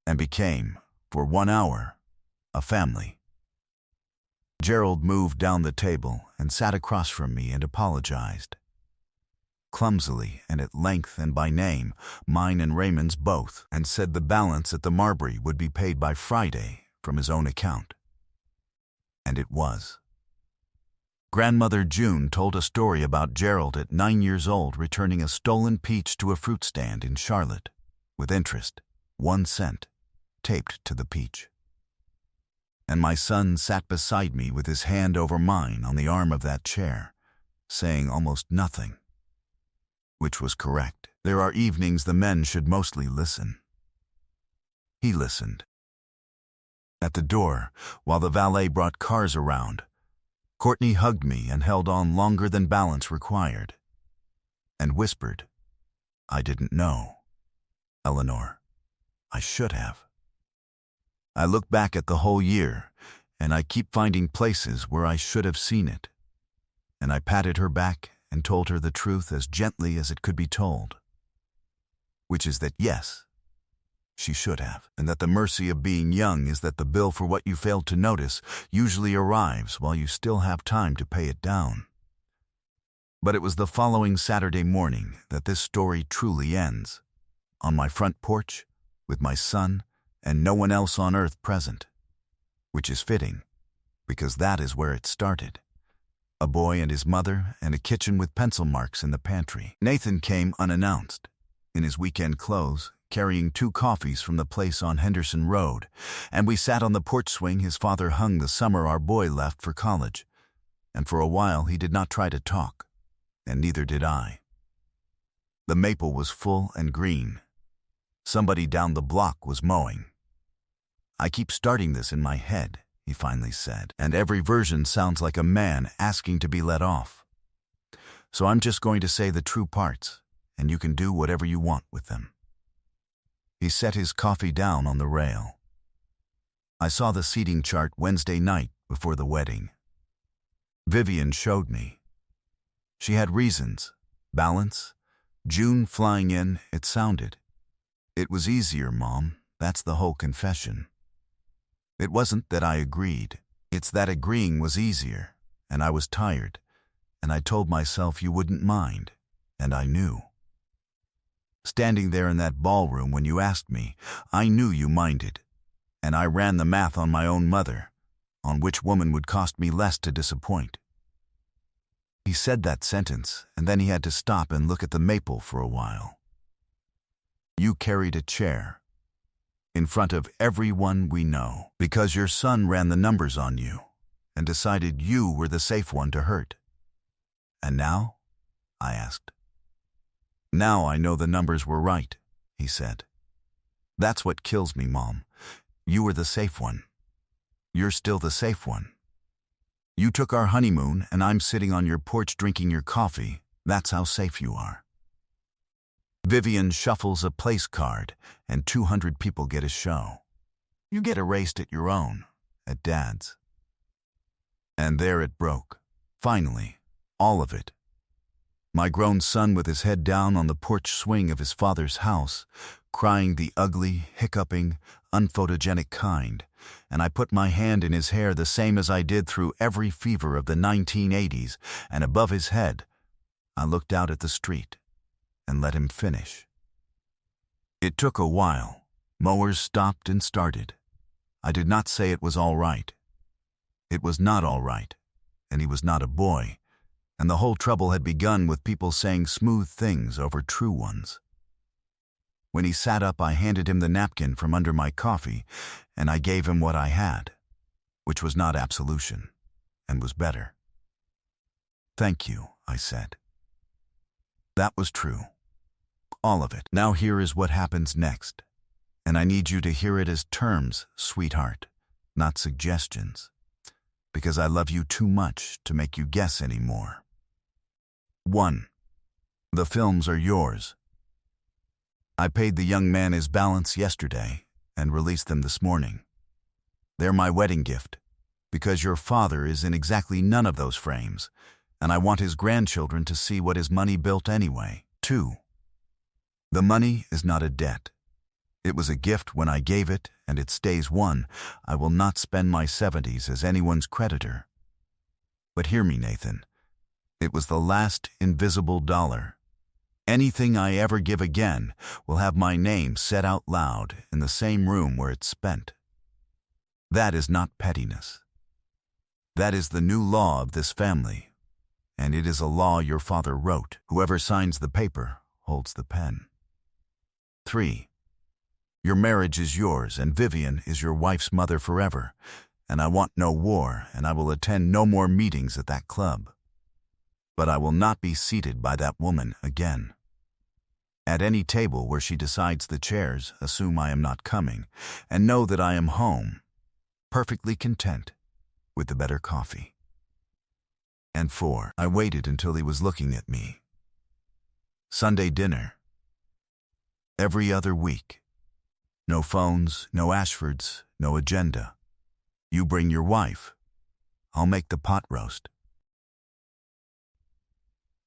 and became, for 1 hour, a family. Gerald moved down the table and sat across from me and apologized. Clumsily and at length and by name, mine and Raymond's both, and said the balance at the Marbury would be paid by Friday from his own account. And it was. Grandmother June told a story about Gerald at 9 years old returning a stolen peach to a fruit stand in Charlotte, with interest, 1 cent, taped to the peach. And my son sat beside me with his hand over mine on the arm of that chair, saying almost nothing. Which was correct. There are evenings the men should mostly listen. He listened. At the door, while the valet brought cars around, Courtney hugged me and held on longer than balance required, and whispered, "I didn't know, Eleanor. I should have." I look back at the whole year, and I keep finding places where I should have seen it. And I patted her back and told her the truth as gently as it could be told. Which is that yes, she should have, and that the mercy of being young is that the bill for what you failed to notice usually arrives while you still have time to pay it down. But it was the following Saturday morning that this story truly ends, on my front porch, with my son, and no one else on earth present, which is fitting, because that is where it started. A boy and his mother, and a kitchen with pencil marks in the pantry. Nathan came unannounced, in his weekend clothes, carrying 2 coffees from the place on Henderson Road, and we sat on the porch swing his father hung the summer our boy left for college, and for a while he did not try to talk, and neither did I. The maple was full and green. Somebody down the block was mowing. "I keep starting this in my head," he finally said, "and every version sounds like a man asking to be let off. So I'm just going to say the true parts, and you can do whatever you want with them." He set his coffee down on the rail. I saw the seating chart Wednesday night before the wedding. Vivian showed me. She had reasons, balance, June flying in, it sounded. It was easier, Mom, that's the whole confession. It wasn't that I agreed. It's that agreeing was easier, and I was tired, and I told myself you wouldn't mind, and I knew. Standing there in that ballroom when you asked me, I knew you minded, and I ran the math on my own mother, on which woman would cost me less to disappoint. He said that sentence, and then he had to stop and look at the maple for a while. You carried a chair, in front of everyone we know, because your son ran the numbers on you and decided you were the safe one to hurt. And now? I asked. Now I know the numbers were right, he said. That's what kills me, Mom. You were the safe one. You're still the safe one. You took our honeymoon and I'm sitting on your porch drinking your coffee. That's how safe you are. Vivian shuffles a place card, and 200 people get a show. You get erased at your own, at Dad's. And there it broke. Finally, all of it. My grown son with his head down on the porch swing of his father's house, crying the ugly, hiccuping, unphotogenic kind, and I put my hand in his hair the same as I did through every fever of the 1980s, and above his head, I looked out at the street and let him finish. It took a while. Mowers stopped and started. I did not say it was all right. It was not all right, and he was not a boy, and the whole trouble had begun with people saying smooth things over true ones. When he sat up, I handed him the napkin from under my coffee, and I gave him what I had, which was not absolution, and was better. "Thank you," I said. That was true. All of it. Now here is what happens next, and I need you to hear it as terms, sweetheart, not suggestions, because I love you too much to make you guess anymore. 1. The films are yours. I paid the young man his balance yesterday and released them this morning. They're my wedding gift, because your father is in exactly none of those frames, and I want his grandchildren to see what his money built anyway. 2. The money is not a debt. It was a gift when I gave it, and it stays one. I will not spend my 70s as anyone's creditor. But hear me, Nathan. It was the last invisible dollar. Anything I ever give again will have my name said out loud in the same room where it's spent. That is not pettiness. That is the new law of this family, and it is a law your father wrote. Whoever signs the paper holds the pen. 3. Your marriage is yours, and Vivian is your wife's mother forever, and I want no war, and I will attend no more meetings at that club. But I will not be seated by that woman again. At any table where she decides the chairs, assume I am not coming, and know that I am home, perfectly content with the better coffee. And 4. I waited until he was looking at me. Sunday dinner. Every other week. No phones, no Ashfords, no agenda. You bring your wife. I'll make the pot roast.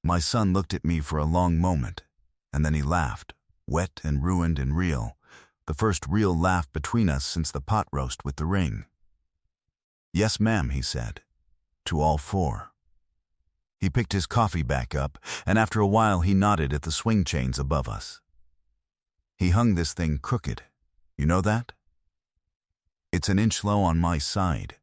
My son looked at me for a long moment, and then he laughed, wet and ruined and real, the first real laugh between us since the pot roast with the ring. "Yes, ma'am," he said, to all 4. He picked his coffee back up, and after a while he nodded at the swing chains above us. He hung this thing crooked. You know that? It's an inch low on my side.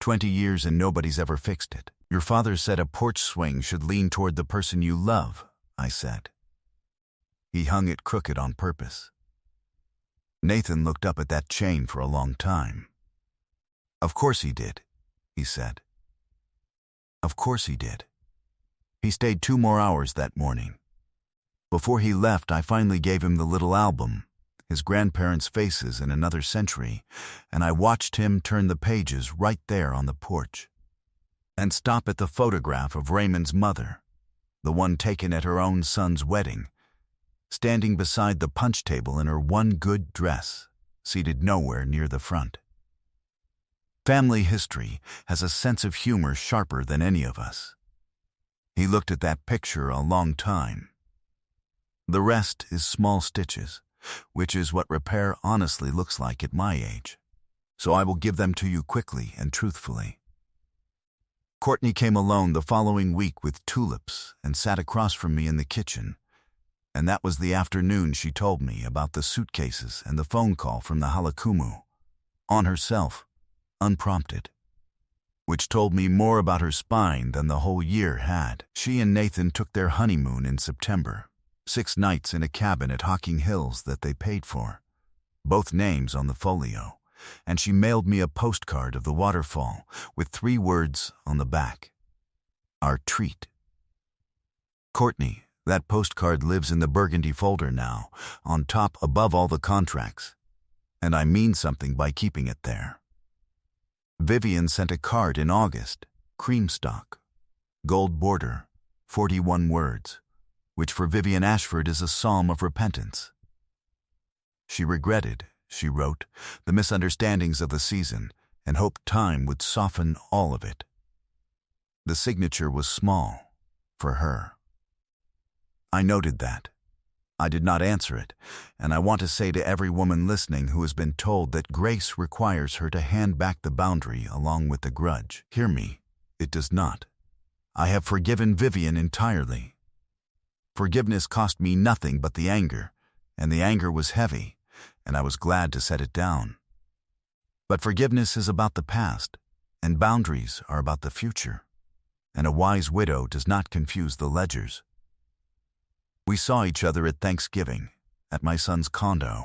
20 years and nobody's ever fixed it. Your father said a porch swing should lean toward the person you love, I said. He hung it crooked on purpose. Nathan looked up at that chain for a long time. "Of course he did," he said. Of course he did. He stayed 2 more hours that morning. Before he left, I finally gave him the little album, his grandparents' faces in another century, and I watched him turn the pages right there on the porch and stop at the photograph of Raymond's mother, the one taken at her own son's wedding, standing beside the punch table in her one good dress, seated nowhere near the front. Family history has a sense of humor sharper than any of us. He looked at that picture a long time. The rest is small stitches, which is what repair honestly looks like at my age. So I will give them to you quickly and truthfully. Courtney came alone the following week with tulips and sat across from me in the kitchen, and that was the afternoon she told me about the suitcases and the phone call from the Halakumu, on herself, unprompted, which told me more about her spine than the whole year had. She and Nathan took their honeymoon in September, 6 nights in a cabin at Hocking Hills that they paid for, both names on the folio, and she mailed me a postcard of the waterfall with 3 words on the back: our treat. Courtney, that postcard lives in the burgundy folder now, on top above all the contracts, and I mean something by keeping it there. Vivian sent a card in August, cream stock, gold border, 41 words, which for Vivian Ashford is a psalm of repentance. She regretted, she wrote, the misunderstandings of the season and hoped time would soften all of it. The signature was small, for her. I noted that. I did not answer it, and I want to say to every woman listening who has been told that grace requires her to hand back the boundary along with the grudge. Hear me, it does not. I have forgiven Vivian entirely. Forgiveness cost me nothing but the anger, and the anger was heavy, and I was glad to set it down. But forgiveness is about the past, and boundaries are about the future, and a wise widow does not confuse the ledgers. We saw each other at Thanksgiving, at my son's condo,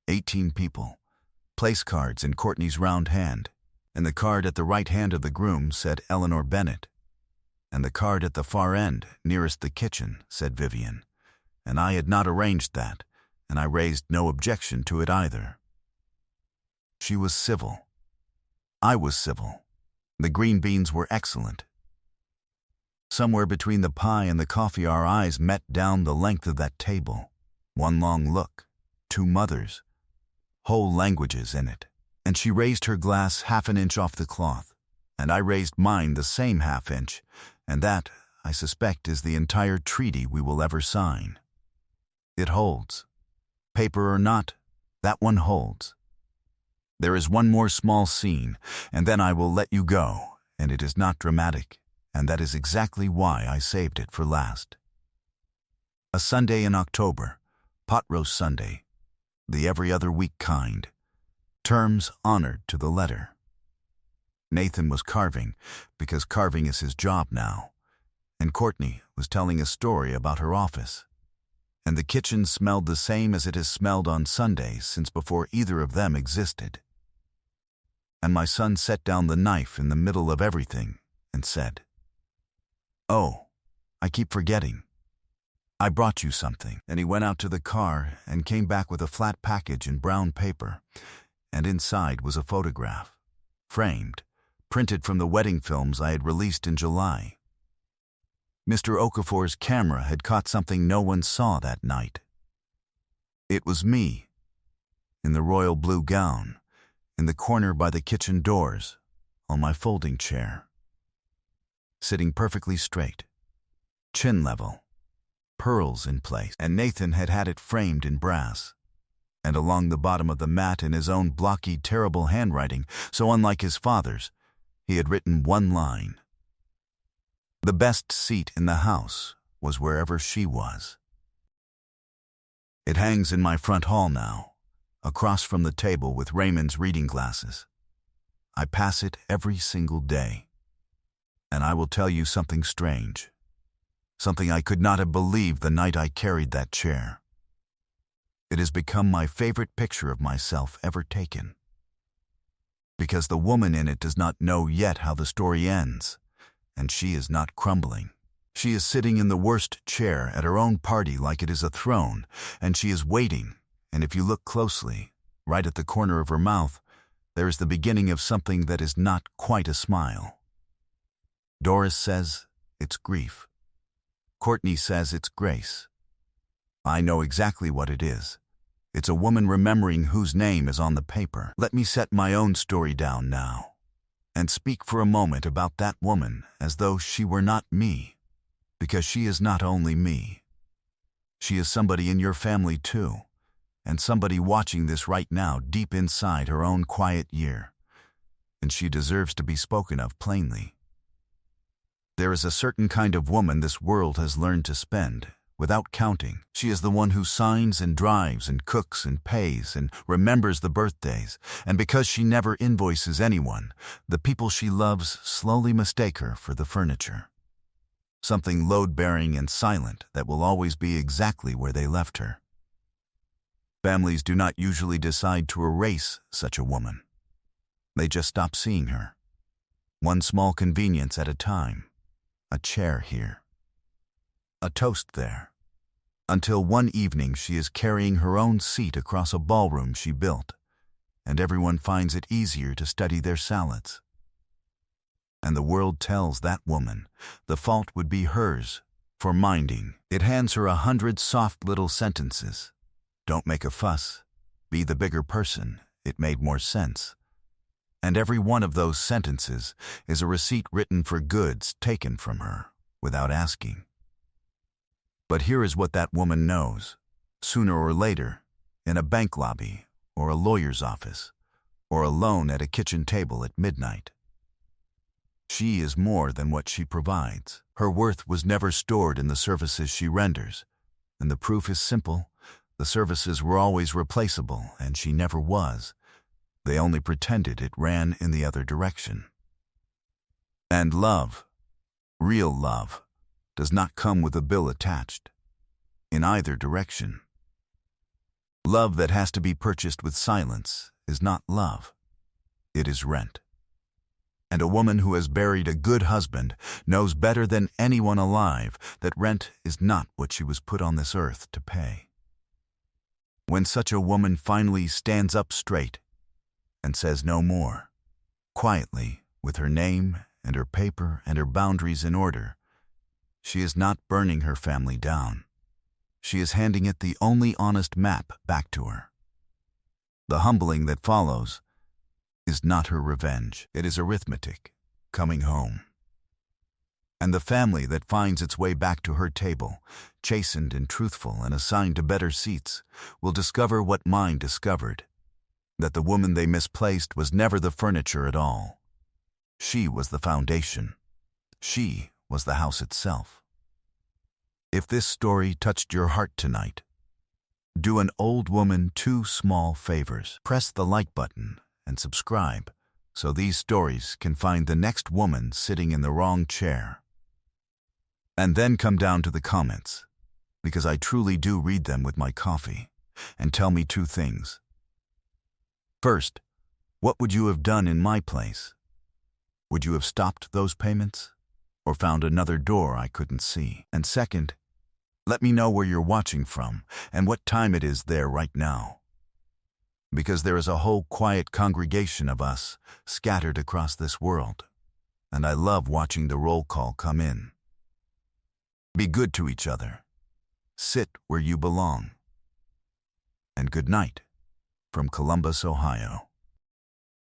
18 people, place cards in Courtney's round hand, and the card at the right hand of the groom said Eleanor Bennett, and the card at the far end, nearest the kitchen, said Vivian, and I had not arranged that, and I raised no objection to it either. She was civil. I was civil. The green beans were excellent. Somewhere between the pie and the coffee our eyes met down the length of that table. One long look, two mothers, whole languages in it. And she raised her glass half an inch off the cloth, and I raised mine the same half inch, and that, I suspect, is the entire treaty we will ever sign. It holds. Paper or not, that one holds. There is one more small scene, and then I will let you go, and it is not dramatic, and that is exactly why I saved it for last. A Sunday in October, pot roast Sunday, the every other week kind, terms honored to the letter. Nathan was carving, because carving is his job now, and Courtney was telling a story about her office. And the kitchen smelled the same as it has smelled on Sundays since before either of them existed. And my son set down the knife in the middle of everything and said, "Oh, I keep forgetting. I brought you something." And he went out to the car and came back with a flat package in brown paper, and inside was a photograph, framed, printed from the wedding films I had released in July. Mr. Okafor's camera had caught something no one saw that night. It was me, in the royal blue gown, in the corner by the kitchen doors, on my folding chair, sitting perfectly straight, chin level, pearls in place, and Nathan had had it framed in brass, and along the bottom of the mat in his own blocky, terrible handwriting, so unlike his father's, he had written one line. The best seat in the house was wherever she was. It hangs in my front hall now, across from the table with Raymond's reading glasses. I pass it every single day. And I will tell you something strange, something I could not have believed the night I carried that chair. It has become my favorite picture of myself ever taken. Because the woman in it does not know yet how the story ends, and she is not crumbling. She is sitting in the worst chair at her own party like it is a throne, and she is waiting, and if you look closely, right at the corner of her mouth, there is the beginning of something that is not quite a smile. Doris says it's grief. Courtney says it's grace. I know exactly what it is. It's a woman remembering whose name is on the paper. Let me set my own story down now, and speak for a moment about that woman as though she were not me, because she is not only me. She is somebody in your family too, and somebody watching this right now deep inside her own quiet year, and she deserves to be spoken of plainly. There is a certain kind of woman this world has learned to spend, without counting. She is the one who signs and drives and cooks and pays and remembers the birthdays, and because she never invoices anyone, the people she loves slowly mistake her for the furniture. Something load-bearing and silent that will always be exactly where they left her. Families do not usually decide to erase such a woman. They just stop seeing her. One small convenience at a time. A chair here. A toast there, until one evening she is carrying her own seat across a ballroom she built, and everyone finds it easier to study their salads. And the world tells that woman the fault would be hers for minding. It hands her 100 soft little sentences. Don't make a fuss. Be the bigger person. It made more sense. And every one of those sentences is a receipt written for goods taken from her without asking. But here is what that woman knows, sooner or later, in a bank lobby or a lawyer's office, or alone at a kitchen table at midnight. She is more than what she provides. Her worth was never stored in the services she renders, and the proof is simple. The services were always replaceable, and she never was. They only pretended it ran in the other direction. And love, real love, does not come with a bill attached, in either direction. Love that has to be purchased with silence is not love. It is rent. And a woman who has buried a good husband knows better than anyone alive that rent is not what she was put on this earth to pay. When such a woman finally stands up straight and says no more, quietly, with her name and her paper and her boundaries in order, she is not burning her family down. She is handing it the only honest map back to her. The humbling that follows is not her revenge. It is arithmetic, coming home. And the family that finds its way back to her table, chastened and truthful and assigned to better seats, will discover what mine discovered, that the woman they misplaced was never the furniture at all. She was the foundation. She was the house itself. If this story touched your heart tonight, do an old woman two small favors. Press the like button and subscribe so these stories can find the next woman sitting in the wrong chair. And then come down to the comments, because I truly do read them with my coffee, and tell me two things. First, what would you have done in my place? Would you have stopped those payments? Or found another door I couldn't see? And second, let me know where you're watching from and what time it is there right now. Because there is a whole quiet congregation of us scattered across this world, and I love watching the roll call come in. Be good to each other. Sit where you belong. And good night from Columbus, Ohio.